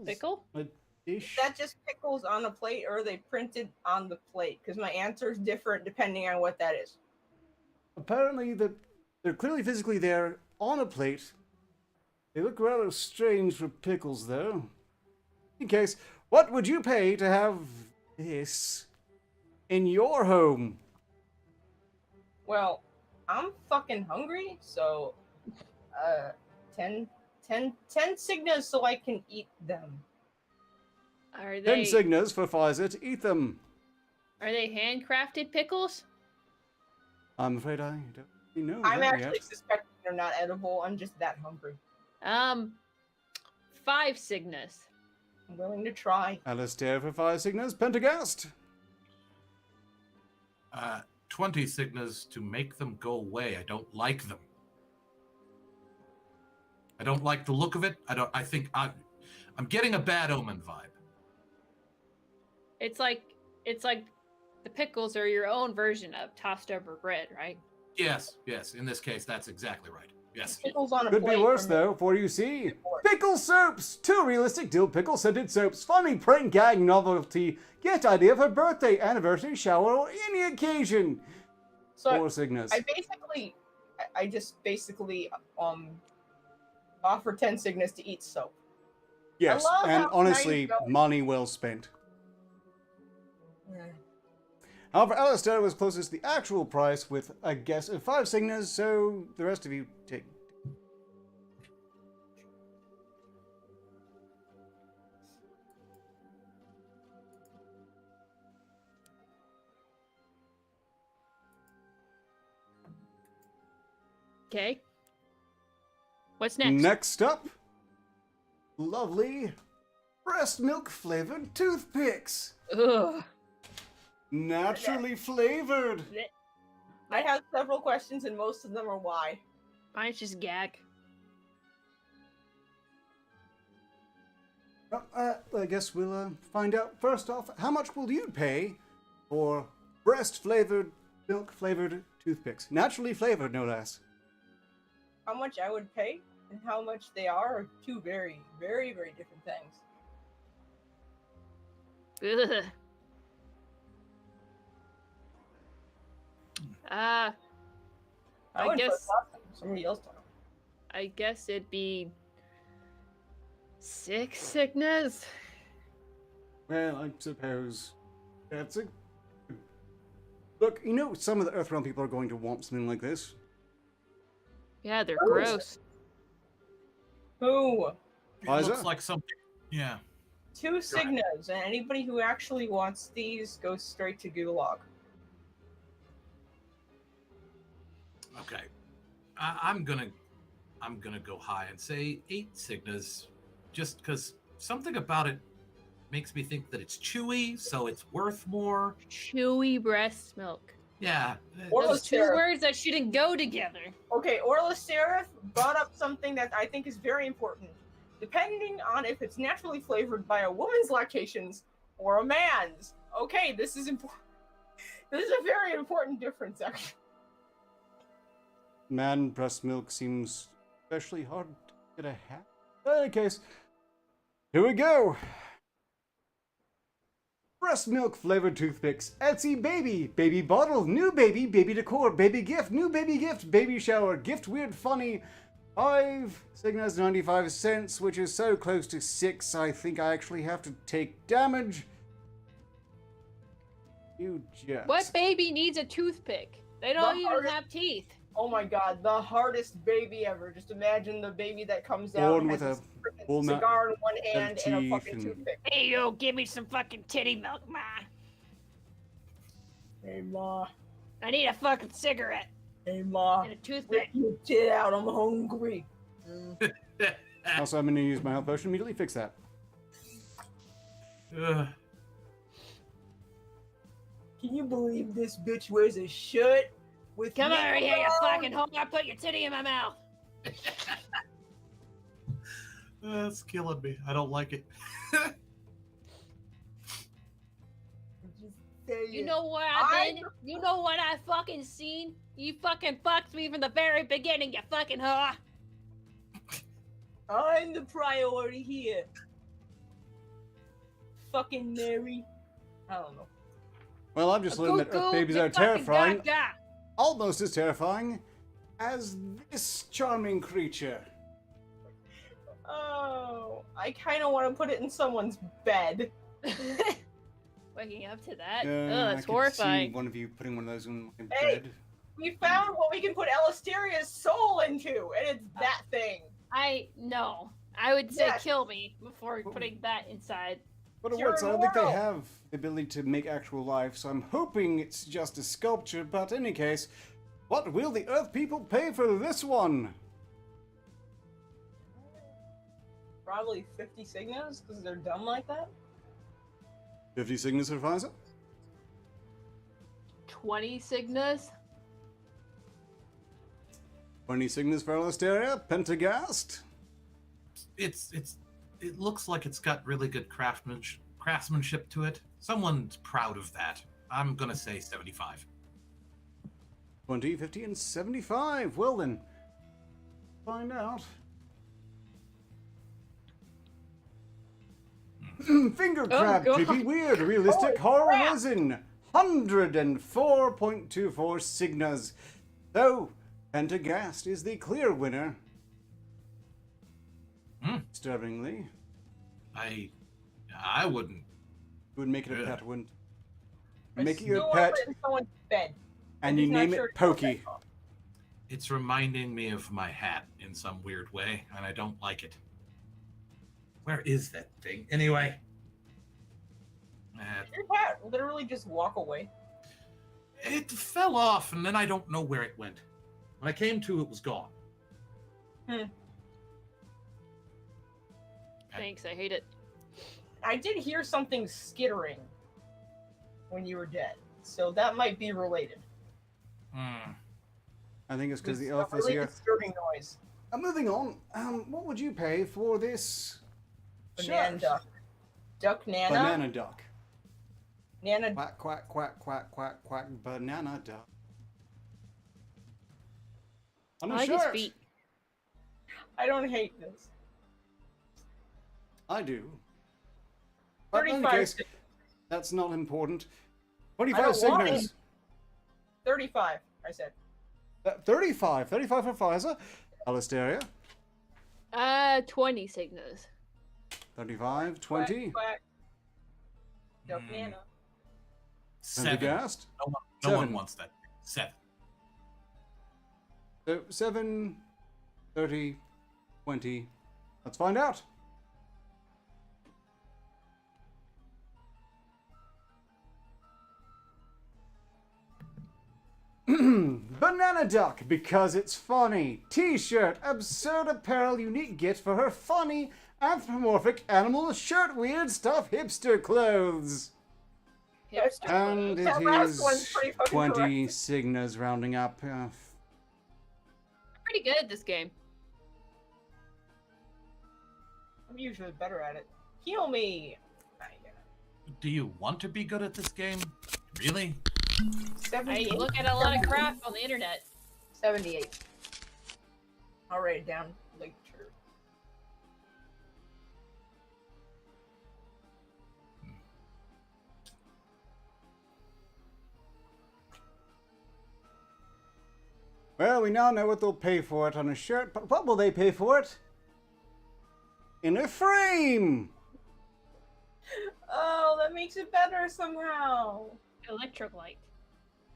Pickle? a dish? That just pickles on a plate, or are they printed on the plate? Because my answer is different depending on what that is. Apparently, they're clearly physically there on a plate. They look rather strange for pickles, though. In case, what would you pay to have this in your home? Well, I'm fucking hungry, so 10 signas so I can eat them. Are 10 they signas for Pfizer to eat them. are they handcrafted pickles? I'm afraid I don't really know I'm that actually yet. suspecting they're not edible. I'm just that hungry. 5 signas. I'm willing to try. Alistair for 5 signas. Pentagast. 20 signas to make them go away. I don't like them. I don't like the look of it. I think I'm getting a bad omen vibe. It's like the pickles are your own version of tossed over bread, right? Yes. In this case, that's exactly right. Yes. Pickles on a Could plate. be worse, for me. though, for you see. Pickle soaps! 2 realistic dill pickle scented soaps. Funny prank gag novelty. Get idea for birthday, anniversary, shower, or any occasion. So 4 signas. I just basically offer 10 signas to eat soap. Yes, love and how honestly, nice going. money well spent. Yeah. However, Alistair was closest to the actual price with a guess of 5 Signas, so the rest of you take. Okay. What's next? Next up, lovely breast milk flavored toothpicks. Ugh. Naturally flavored. I have several questions, and most of them are why. Mine's just gag. I guess we'll find out. First off, how much will you pay for breast flavored, milk flavored toothpicks? Naturally flavored, no less. How much I would pay and how much they are two very, very, very different things. Ugh. I I went guess- first last time. Somebody else talk. I guess it'd be 6 Signas. Well, I suppose that's a. Look, you know, some of the Earthrealm people are going to want something like this. Yeah, they're Who is gross. Who? It Liza? looks like something. Yeah. 2 Signas, and anybody who actually wants these goes straight to Gulag. Okay. I'm gonna go high and say 8 Signas, just because something about it makes me think that it's chewy, so it's worth more. Chewy breast milk. Yeah. Or Those two Sarah. words that shouldn't go together. Okay, Orla Seraph brought up something that I think is very important. Depending on if it's naturally flavored by a woman's lactations or a man's. Okay, this is important. This is a very important difference, actually. Man breast milk seems especially hard to get a hat. In any case, here we go. Breast milk flavored toothpicks. Etsy baby. Baby bottle. New baby. Baby decor. Baby gift. New baby gift. Baby shower. Gift weird funny. 5 Signas 95 cents, which is so close to 6, I think I actually have to take damage. You jerks. What baby needs a toothpick? They don't The even hardest- have teeth. Oh my god, the hardest baby ever. Just imagine the baby that comes out Born and with has a freaking walnut cigar in one hand and a teeth fucking and- toothpick. Hey, yo, give me some fucking titty milk, ma. Hey ma, I need a fucking cigarette hey ma, and a rip toothpick. your tit out, I'm hungry. Also, I'm going to use my health potion to immediately fix that. Ugh. Can you believe this bitch wears a shirt with Come over here, you yellow- fucking hoe. I put your titty in my mouth. That's killing me. I don't like it. Just say You it. know what I did? You know what I fucking seen? You fucking fucked me from the very beginning, you fucking hoe. I'm the priority here. Fucking Mary. I don't know. Well, I've just learned that Earth babies are terrifying. Almost as terrifying as this charming creature. Oh, I kind of want to put it in someone's bed. Waking up to that? I Ugh, it's could horrifying. see one of you putting one of those in my Hey. bed. We found what we can put Elisteria's soul into, and it's that thing. No. I would say Yes. kill me before putting that inside. But it You're works. I don't think they immortal. have the ability to make actual life, so I'm hoping it's just a sculpture. But in any case, what will the Earth people pay for this one? Probably 50 Signas, because they're dumb like that. 50 Signas for Pfizer? 20 Signas? 20 Signas for Alisteria? Pentagast? It looks like it's got really good craftsmanship to it. Someone's proud of that. I'm gonna say 75. 20, 50, and 75. Well then, find out. Finger crab, God. creepy, weird, realistic, horror resin. 104.24 Signas. So, Pentagast is the clear winner. Hmm. Disturbingly. I wouldn't. You would make it a Yeah. pet, wouldn't? I Make it still your wanna pet, put it in someone's bed. and he's you not name sure it it's your Pokey. pet. It's reminding me of my hat in some weird way, and I don't like it. Where is that thing? Anyway. Did your cat literally just walk away? It fell off, and then I don't know where it went. When I came to, it was gone. Thanks, I hate it. I did hear something skittering when you were dead, so that might be related. Hmm. I think it's because the It's elf a is really here. disturbing noise. Moving on. What would you pay for this Banana shirt? duck. Duck Nana? Banana duck. Nana. Quack, quack, quack, quack, quack, quack, banana duck. On I a like his shirt. feet. I don't hate this. I do. But in any 35. case, that's not important. I 25 don't want signals. it. 35, I said. 35 for Pfizer. Alistaria. 20 signals. 35, 20. Quack, quack. Duck Hmm. Nana. 7. Gassed. No 7. one wants that. 7. So 7, 30, 20. Let's find out. Banana duck because it's funny. T-shirt, absurd apparel, unique gift for her funny anthropomorphic animal shirt, weird stuff, hipster clothes. Hipster. And it That last is one's pretty fucking 20 correct. signas rounding up. Pretty good at this game. I'm usually better at it. Heal me! Do you want to be good at this game? Really? I 78. look at a lot of crap on the internet. 78. I'll write it down later. Well, we now know what they'll pay for it on a shirt, but what will they pay for it? In a frame! Oh, that makes it better somehow. Electrolyte.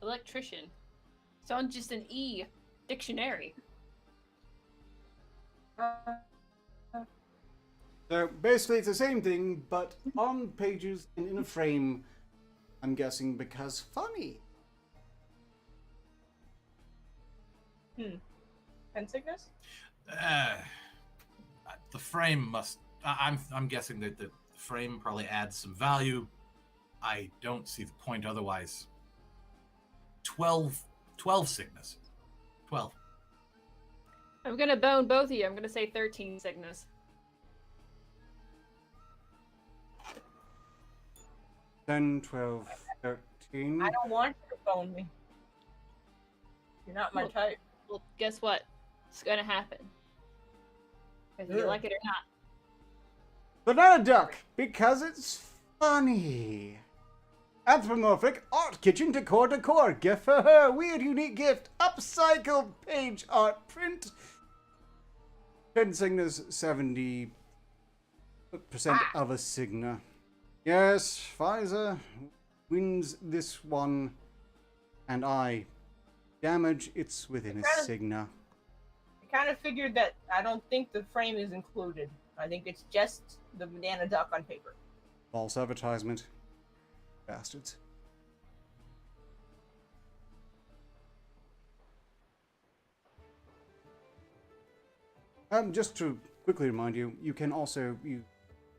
Electrician. Sounds just an E. Dictionary. So basically it's the same thing, but on pages and in a frame, I'm guessing because funny. Pen sickness? The frame must. I'm guessing that the frame probably adds some value. I don't see the point otherwise. 12 sickness. 12. I'm gonna bone both of you. I'm gonna say 13 signals. 10, 12, 13. I don't want you to phone me. You're not my Well- type. Well, guess what? It's gonna happen. Whether you Ugh. like it or not. Banana duck because it's funny. Anthropomorphic art kitchen decor. Gift for her. Weird unique gift. Upcycle page art print. 10 signas, 70% of a signa. Yes, Pfizer wins this one, and I damage it's within a signa. I kind of figured that I don't think the frame is included. I think it's just the banana duck on paper. False advertisement. Bastards. Just to quickly remind you, you can also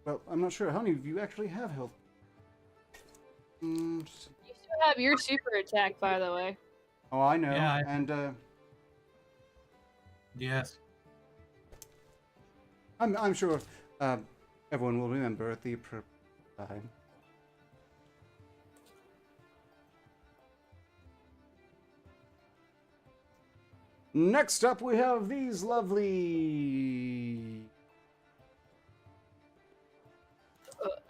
well, I'm not sure how many of you actually have health. You still have your super attack, by the way. Oh, I know. Yeah, And Yes. I'm sure everyone will remember at the appropriate time. Next up, we have these lovely.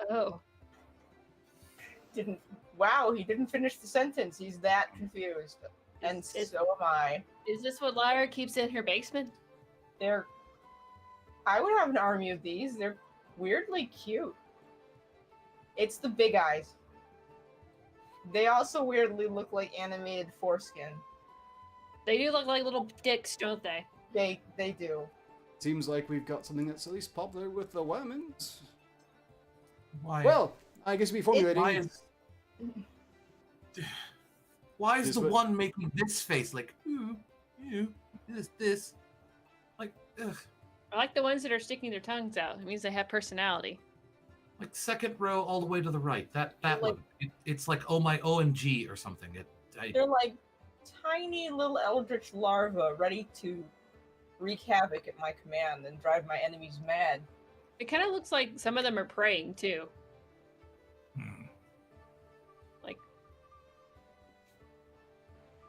Oh. Wow, he didn't finish the sentence. He's that confused. And Is- so am I. Is this what Lyra keeps in her basement? I would have an army of these. They're weirdly cute. It's the big eyes. They also weirdly look like animated foreskin. They do look like little dicks, don't they? They do. Seems like we've got something that's at least popular with the women's. Why? Well, I guess before Why is This the what- one making this face like this? Like, ugh. I like the ones that are sticking their tongues out. It means they have personality. Like second row all the way to the right. That Like- one. It's like oh my OMG or something. They're like tiny little eldritch larvae ready to wreak havoc at my command and drive my enemies mad. It kind of looks like some of them are praying too. Like,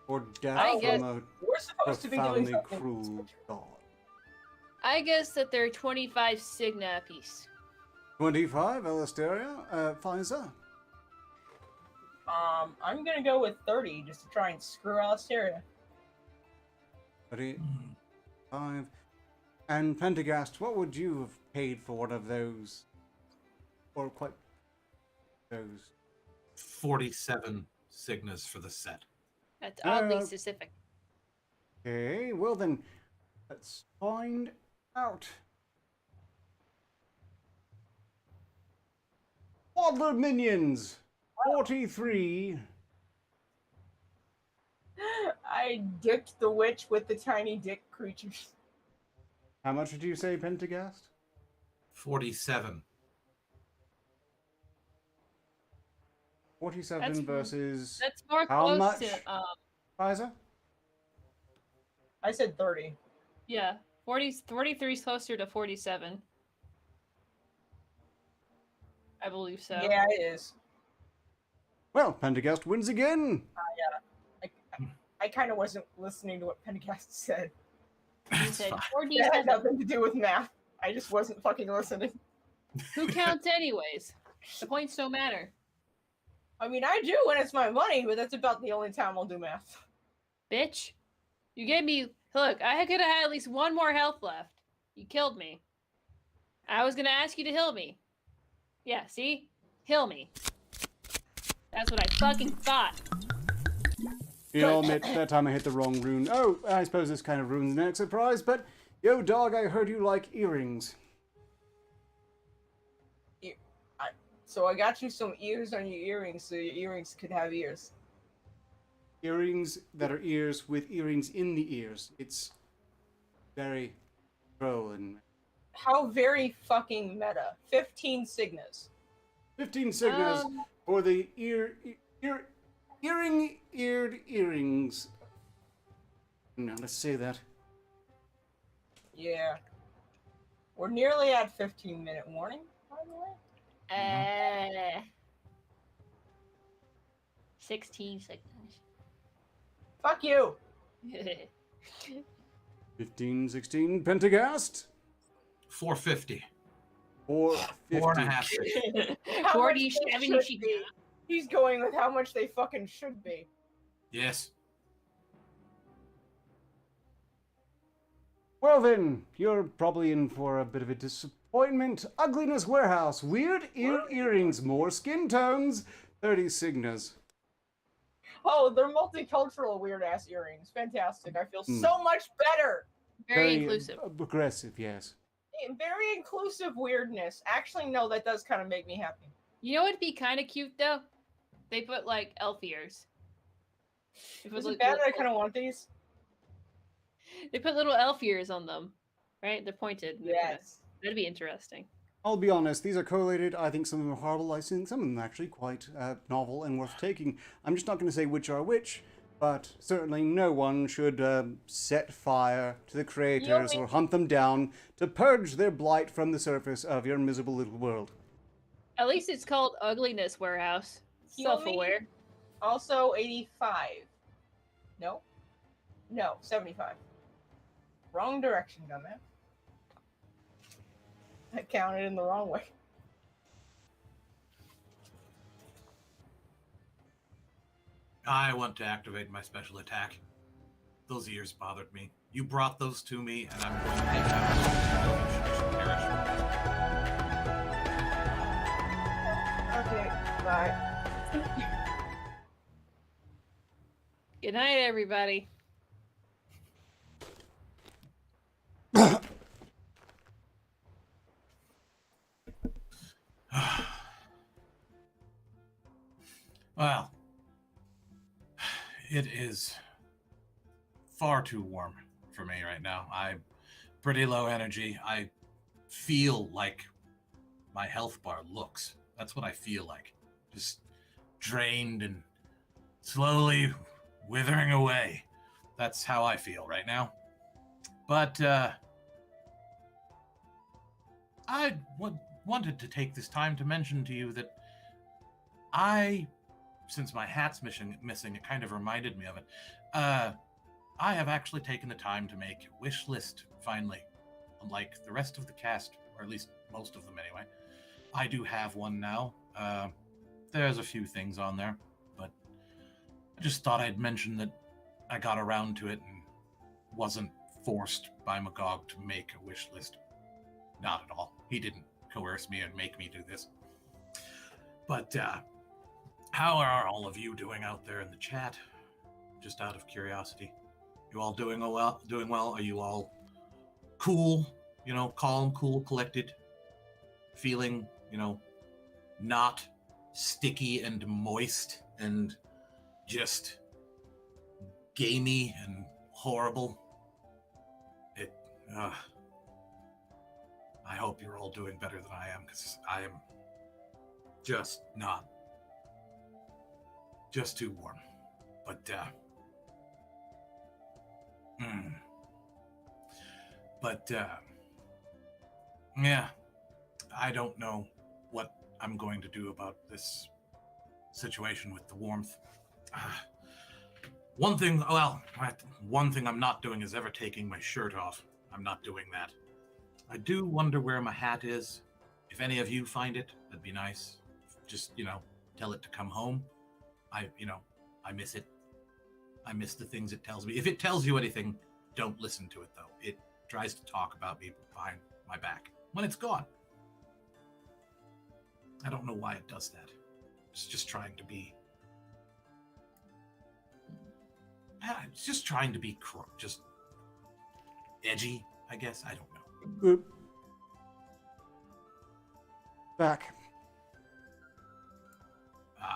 or death I guess- from a We're supposed to be doing profoundly something. cruel god. I guess that they're 25 Signa apiece. 25, Alistaria, Pfizer. I'm gonna go with 30 just to try and screw Alistaria. 35. And Pentagast, what would you have paid for one of those? Or quite those? 47 Signas for the set. That's oddly Uh, specific. Okay, well then, let's find out. Waddler Minions, 43. I dicked the witch with the tiny dick creatures. How much did you say, Pentagast? 47. 47 That's- versus That's more how close much? to, Pfizer? I said 30. yeah, 43 is closer to 47. I believe so. Yeah, it is. Well, Pentagast wins again. I kind of wasn't listening to what Pentagast said. You That's said fine. It had 47. nothing to do with math. I just wasn't fucking listening. Who counts anyways? The points don't matter. I mean, I do when it's my money, but that's about the only time I'll do math. Bitch. You gave me... Look, I could have had at least one more health left. You killed me. I was going to ask you to heal me. Yeah, see? Heal me. That's what I fucking thought. I'll admit that time I hit the wrong rune. Oh, I suppose this kind of ruins the next surprise, but yo, dog, I heard you like earrings. So I got you some ears on your earrings so your earrings could have ears. Earrings that are ears with earrings in the ears. It's very trolling. How very fucking meta. 15 Signas. 15 Signas for the earring-eared earrings. Now, let's say that. Yeah. We're nearly at 15-minute warning, by the way. 16 seconds. Fuck you! 15, 16, Pentagast. 450. 450. 4.5. How 40, much they 70, should be. He's going with how much they fucking should be. Yes. Well then, you're probably in for a bit of a disappointment. Ugliness Warehouse, weird earrings, more skin tones, 30 Signas. Oh, they're multicultural weird ass earrings. Fantastic. I feel so much better. Very inclusive. Aggressive, yes. Very inclusive weirdness. Actually, no, that does kind of make me happy. You know what'd be kind of cute though? They put like elf ears. They put Is it like, bad that I little- kind of want these? They put little elf ears on them, right? They're pointed. Yes. That'd be interesting. I'll be honest, these are collated. I think some of them are horrible. I think some of them are actually quite novel and worth taking. I'm just not going to say which are which, but certainly no one should set fire to the creators or hunt them down to purge their blight from the surface of your miserable little world. At least it's called Ugliness Warehouse. Heal me. Self-aware. Also 85. No? No, 75. Wrong direction, dumbass. I counted in the wrong way. I want to activate my special attack. Those ears bothered me. You brought those to me, and I'm going to take them. You should perish. night. Good night, everybody. Well, it is far too warm for me right now. I'm pretty low energy. I feel like my health bar looks. That's what I feel like. Just drained and slowly withering away. That's how I feel right now. But I wanted to take this time to mention to you that since my hat's missing, it kind of reminded me of it. I have actually taken the time to make a wish list, finally. Unlike the rest of the cast, or at least most of them anyway. I do have one now. There's a few things on there, but I just thought I'd mention that I got around to it and wasn't forced by Magog to make a wish list. Not at all. He didn't coerce me and make me do this. But how are all of you doing out there in the chat? Just out of curiosity. You all doing well? Doing well? Are you all cool? You know, calm, cool, collected? Feeling, you know, not sticky and moist and just gamey and horrible? I hope you're all doing better than I am, because I am just not. Just too warm. But, yeah, I don't know what I'm going to do about this situation with the warmth. One thing I'm not doing is ever taking my shirt off. I'm not doing that. I do wonder where my hat is. If any of you find it, that'd be nice. Just, tell it to come home. I miss it. I miss the things it tells me. If it tells you anything, don't listen to it, though. It tries to talk about me behind my back when it's gone. I don't know why it does that. It's just trying to be... It's just trying to be just edgy, I guess. I don't know. Good. Back.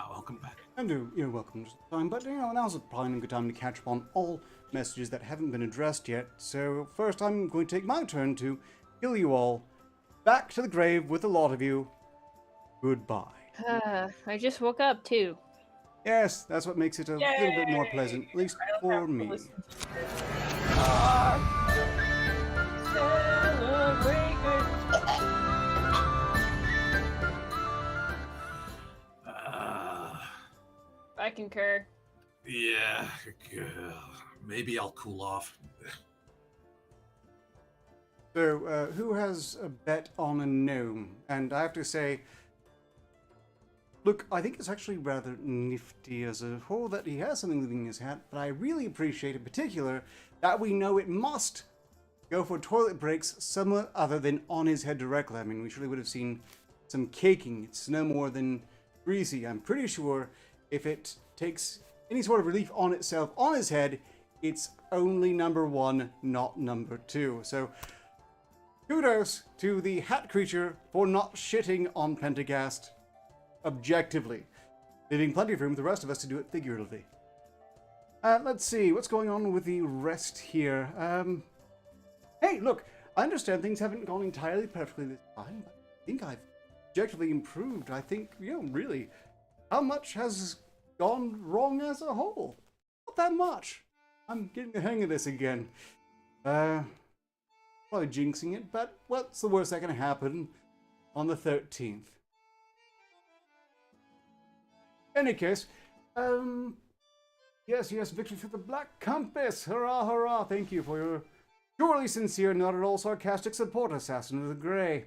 Welcome back. And you're welcome to the time, but now's probably a good time to catch up on all messages that haven't been addressed yet. So first I'm going to take my turn to kill you all. Back to the grave with a lot of you. Goodbye. I just woke up too. Yes, that's what makes it a little bit more pleasant, at least for me. I concur. Yeah, maybe I'll cool off. So, who has a bet on a gnome? And I have to say, look, I think it's actually rather nifty as a whole that he has something living in his hat, but I really appreciate in particular that we know it must go for toilet breaks somewhere other than on his head directly. I mean, we surely would have seen some caking. It's no more than greasy. I'm pretty sure if it takes any sort of relief on itself on his head, it's only number one, not number two. So, kudos to the hat creature for not shitting on Pentagast objectively, leaving plenty of room for the rest of us to do it figuratively. Let's see, what's going on with the rest here? Hey, look, I understand things haven't gone entirely perfectly this time, but I think I've objectively improved. I think, really, how much has gone wrong as a whole? Not that much. I'm getting the hang of this again. Probably jinxing it, but what's the worst that can happen on the 13th? In any case, yes, victory for the Black Compass! Hurrah, hurrah! Thank you for your surely sincere, not at all sarcastic support, Assassin of the Grey.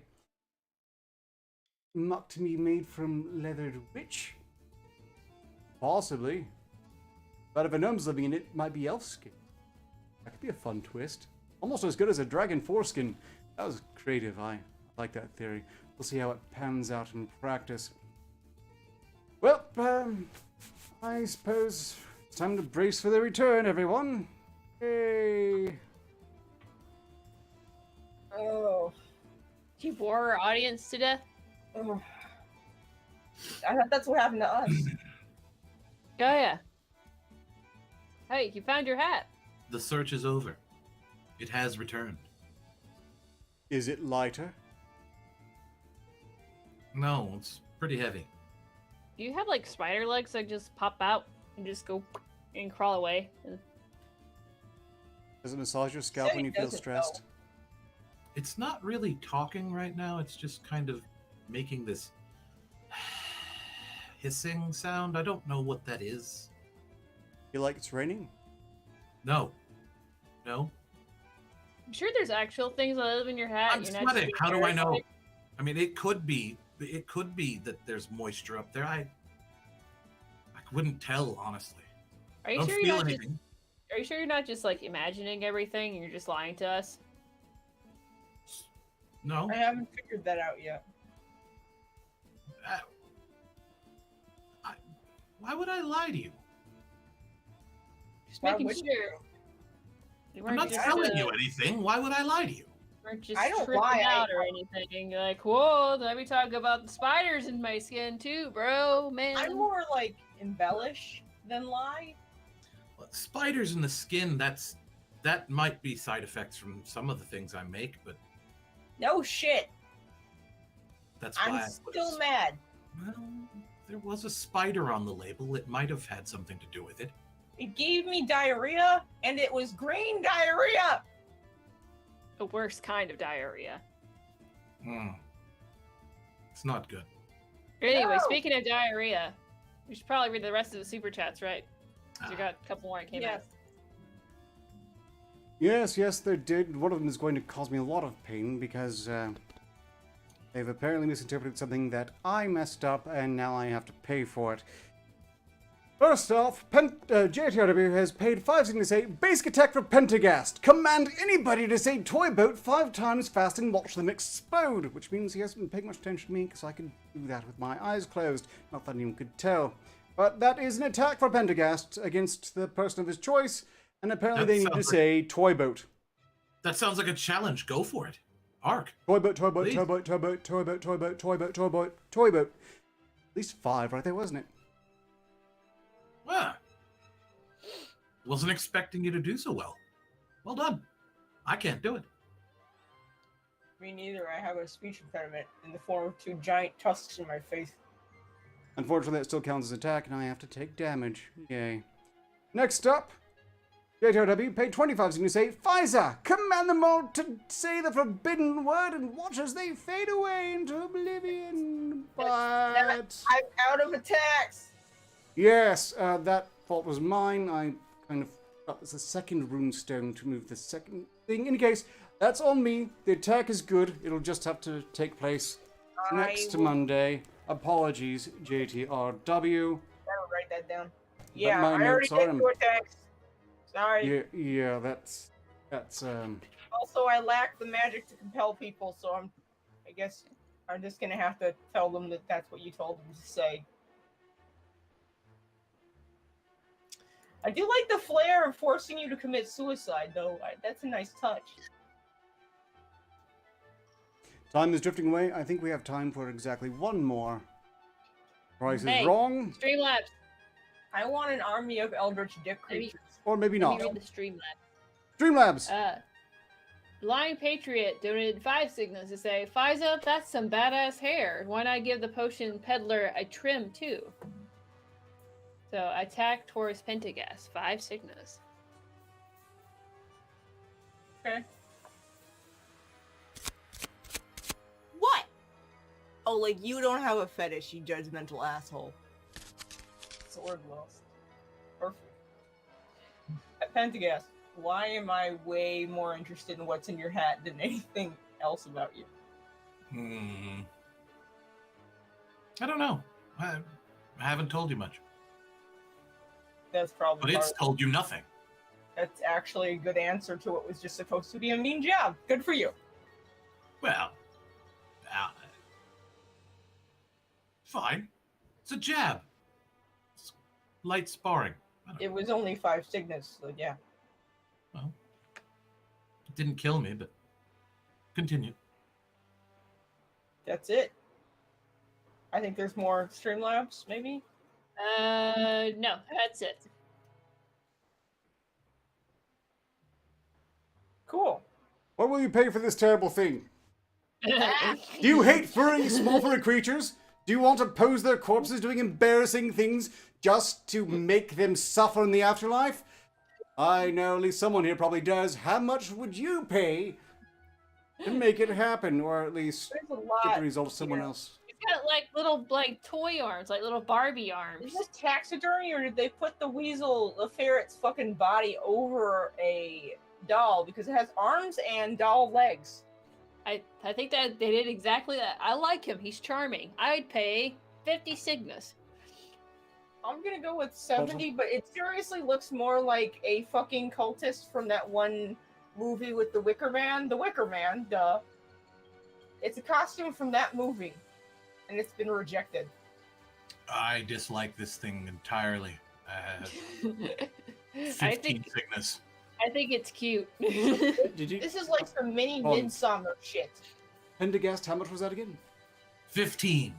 Muck to be made from leathered witch? Possibly. But if a gnome's living in it, it might be elf skin. That could be a fun twist. Almost as good as a dragon foreskin. That was creative. I like that theory. We'll see how it pans out in practice. I suppose it's time to brace for the return, everyone. Hey. Oh. Do you bore our audience to death? Oh. I thought that's what happened to us. Oh yeah. Hey, you found your hat. The search is over. It has returned. Is it lighter? No, it's pretty heavy. Do you have like spider legs that just pop out and just go and crawl away? Does it massage your scalp Said when it you feel doesn't, stressed? It's not really talking right now. It's just kind of making this hissing sound. I don't know what that is. Feel like it's raining? No. No. I'm sure there's actual things that live in your hat. I'm You're not just sweating. being How do I know? paranoid. I mean, it could be that there's moisture up there. I wouldn't tell, honestly. Are I you don't sure feel you're not anything. just? Are you sure you're not just like imagining everything? And you're just lying to us. No. I haven't figured that out yet. Why would I lie to you? Just Why making would sure. you? You I'm weren't not just, telling you anything. Why would I lie to you? weren't just I don't tripping lie, out or anything. You're like, whoa, let me talk about the spiders in my skin too, bro, man. I'm more like embellish than lie. Well, spiders in the skin, that might be side effects from some of the things I make, but No shit. that's why I'm I put still mad. Well, there was a spider on the label. It might have had something to do with it. It gave me diarrhea, and it was green diarrhea. The worst kind of diarrhea. It's not good. Anyway, No. speaking of diarrhea, we should probably read the rest of the super chats, right? 'Cause we got a couple more that came Yes. Yes, yes, they did. One of them is going to cause me a lot of pain because they've apparently misinterpreted something that I messed up, and now I have to pay for it. First off, JTRW has paid 5 cents to say basic attack for Pentagast. Command anybody to say toy boat 5 times fast and watch them explode, which means he hasn't been paying much attention to me because I can do that with my eyes closed. Not that anyone could tell. But that is an attack for Pentagast against the person of his choice, and apparently That they need to sounds say toy boat. That sounds like a challenge. Go for it. Ark. Toy boat, toy boat, Please. toy boat, toy boat, toy boat, toy boat, toy boat, toy boat, toy boat. At least 5 right there, wasn't it? Ah. Wasn't expecting you to do so well. Well done. I can't do it. Me neither. I have a speech impediment in the form of 2 giant tusks in my face. Unfortunately, that still counts as attack, and I have to take damage. Yay. Next up, JTRW paid 25 cents to say, Pfizer, command them all to say the forbidden word and watch as they fade away into oblivion. But... I'm out of attacks. Yes, that fault was mine. I kind of thought there's a second runestone to move the second thing. In any case, that's on me. The attack is good. It'll just have to take place next Monday. Apologies, JTRW. Gotta write that down. But Yeah, my I already notes are did 2 attacks. Sorry. Yeah, that's Also, I lack the magic to compel people, so I guess I'm just gonna have to tell them that that's what you told them to say. I do like the flair of forcing you to commit suicide, though. That's a nice touch. time is drifting away. I think we have time for exactly one more. Price Hey. is wrong, Streamlabs. I want an army of eldritch dick Maybe- creatures. or maybe Let not. me read the Streamlabs. Streamlabs. Blind Patriot donated 5 signals to say, Fiza, that's some badass hair. Why not give the potion peddler a trim too? So attack Taurus Pentagast, 5 signals. Okay. What? Oh, like you don't have a fetish, you judgmental asshole. Sword lost. Perfect. Pentagast, why am I way more interested in what's in your hat than anything else about you? I don't know. I haven't told you much. That's probably But it's part- told you nothing. That's actually a good answer to what was just supposed to be a mean job. Good for you. Well, fine. It's a jab. light sparring. It was only 5 Cygnus, so yeah. Well, it didn't kill me, but continue. That's it. I think there's more Streamlabs, maybe? No, that's it. Cool. What will you pay for this terrible thing? Do you hate furry, small furry creatures? Do you want to pose their corpses doing embarrassing things just to make them suffer in the afterlife? I know at least someone here probably does. How much would you pay to make it happen, or at least There's a get lot. the result of someone else? It's got like little toy arms, like little Barbie arms. Is this taxidermy, or did they put the ferret's fucking body over a doll? Because it has arms and doll legs. I think that they did exactly that. I like him. He's charming. I'd pay 50 Cygnus. I'm gonna go with 70, but it seriously looks more like a fucking cultist from that one movie with the Wicker Man. The Wicker Man, duh. It's a costume from that movie, and it's been rejected. I dislike this thing entirely. 15 I think Cygnus. it's cute. Did you? This is like some mini Hold on. Midsummer shit. Pendergast, how much was that again? 15.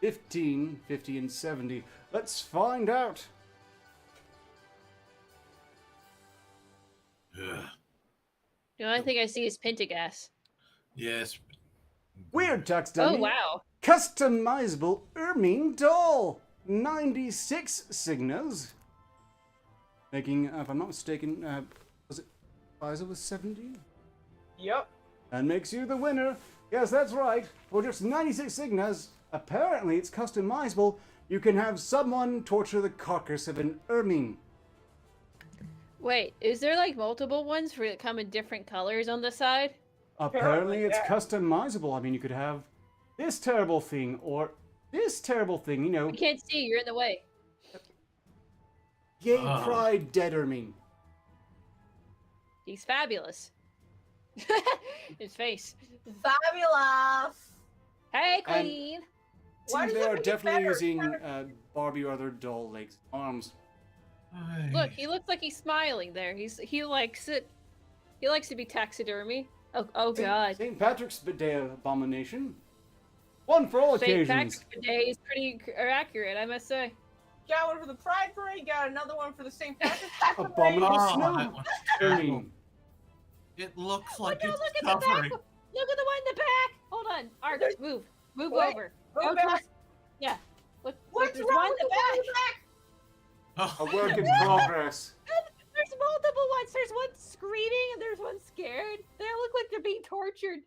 15, 50, and 70. Let's find out. Ugh. The only thing I see is Pentagast. Yes. Weird tax dummy. Oh wow. Customizable Ermine doll. 96 Cygnus. Making, if I'm not mistaken, was it Pfizer was 70? Yep. And makes you the winner. Yes, that's right. For just 96 Cygnus, apparently it's customizable. You can have someone torture the carcass of an Ermine. Wait, is there like multiple ones for that come in different colors on the side? Apparently it's yeah. customizable. I mean, you could have this terrible thing or this terrible thing, you know. I can't see. You're in the way. Gay pride dead Ermine. He's fabulous. His face. Fabulous. Hey, Queen. Why See, does they it are make it definitely better? using Barbie or other doll legs, arms. Look, he looks like he's smiling there. He likes it. He likes to be taxidermy. Oh God. St. Patrick's Day abomination. One for all St. occasions. Patrick's Day is pretty accurate, I must say. Got one for the Pride Parade, got another one for the St. Patrick's Parade. Abominable Oh, snow. that one's Ermine. terrible. It looks like no, it's look at the back. suffering. Look at the one in the back. Hold on. Art, There's- move Wait, over. Go Go back. towards- Yeah. Look, What's there's wrong one with in the the one in back. the back? Oh, A work in progress. There's multiple ones. There's one screaming and there's one scared. They look like they're being tortured.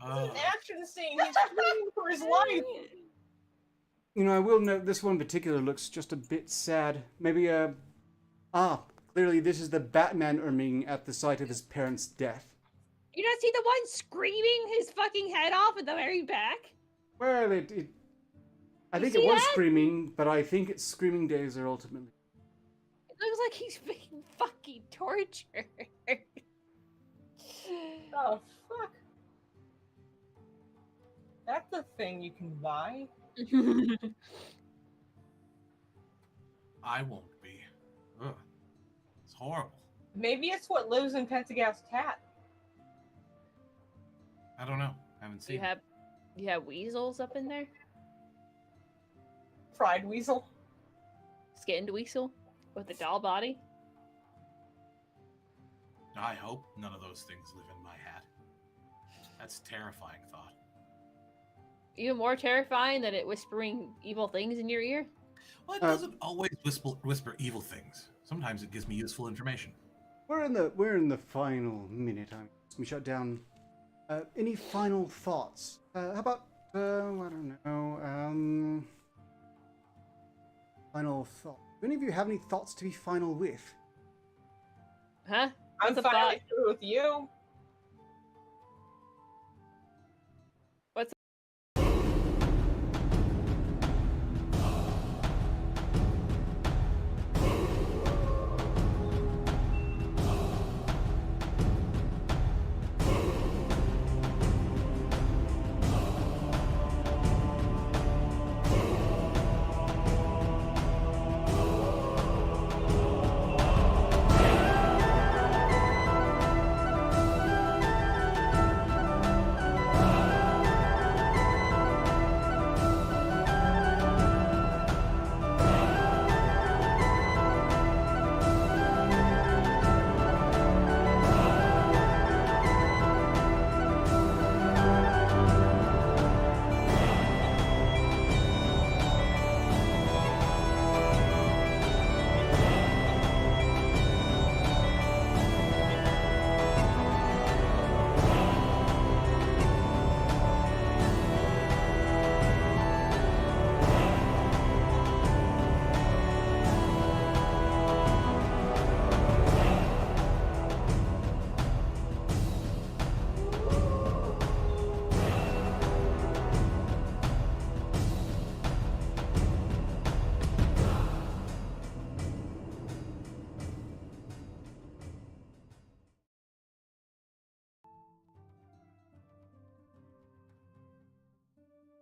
oh. It's an action scene. He's screaming for his life. You know, I will note this one in particular looks just a bit sad. Maybe clearly this is the Batman Ermine at the site of his parents' death. You don't see the one screaming his fucking head off at the very back? Well, I think see it was that? screaming, but I think its screaming days are ultimately. It looks like he's being fucking tortured. Oh, fuck. That's a thing you can buy. I won't be. Ugh. It's horrible. Maybe it's what lives in Pentagast's cat. I don't know. I haven't seen you have weasels up in there? Pride Weasel. Skinned weasel with a doll body? it. I hope none of those things live in my hat. That's a terrifying thought. Even more terrifying than it whispering evil things in your ear? Well, it doesn't always whisper evil things. Sometimes it gives me useful information. We're in the final minute. We shut down. Any final thoughts? How about I don't know. Final thought. Do any of you have any thoughts to be final with? Huh? I'm What's a finally thought? through with you.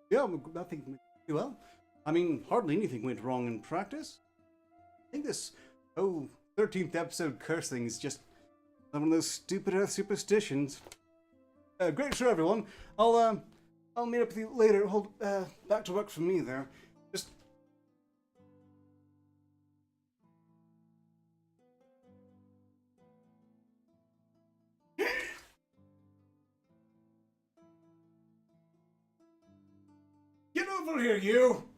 Yeah, nothing went too well. I mean, hardly anything went wrong in practice. I think this 13th episode curse thing is just one of those stupid Earth superstitions. Great show, everyone. I'll meet up with you later. Back to work for me there. Just get over here, you!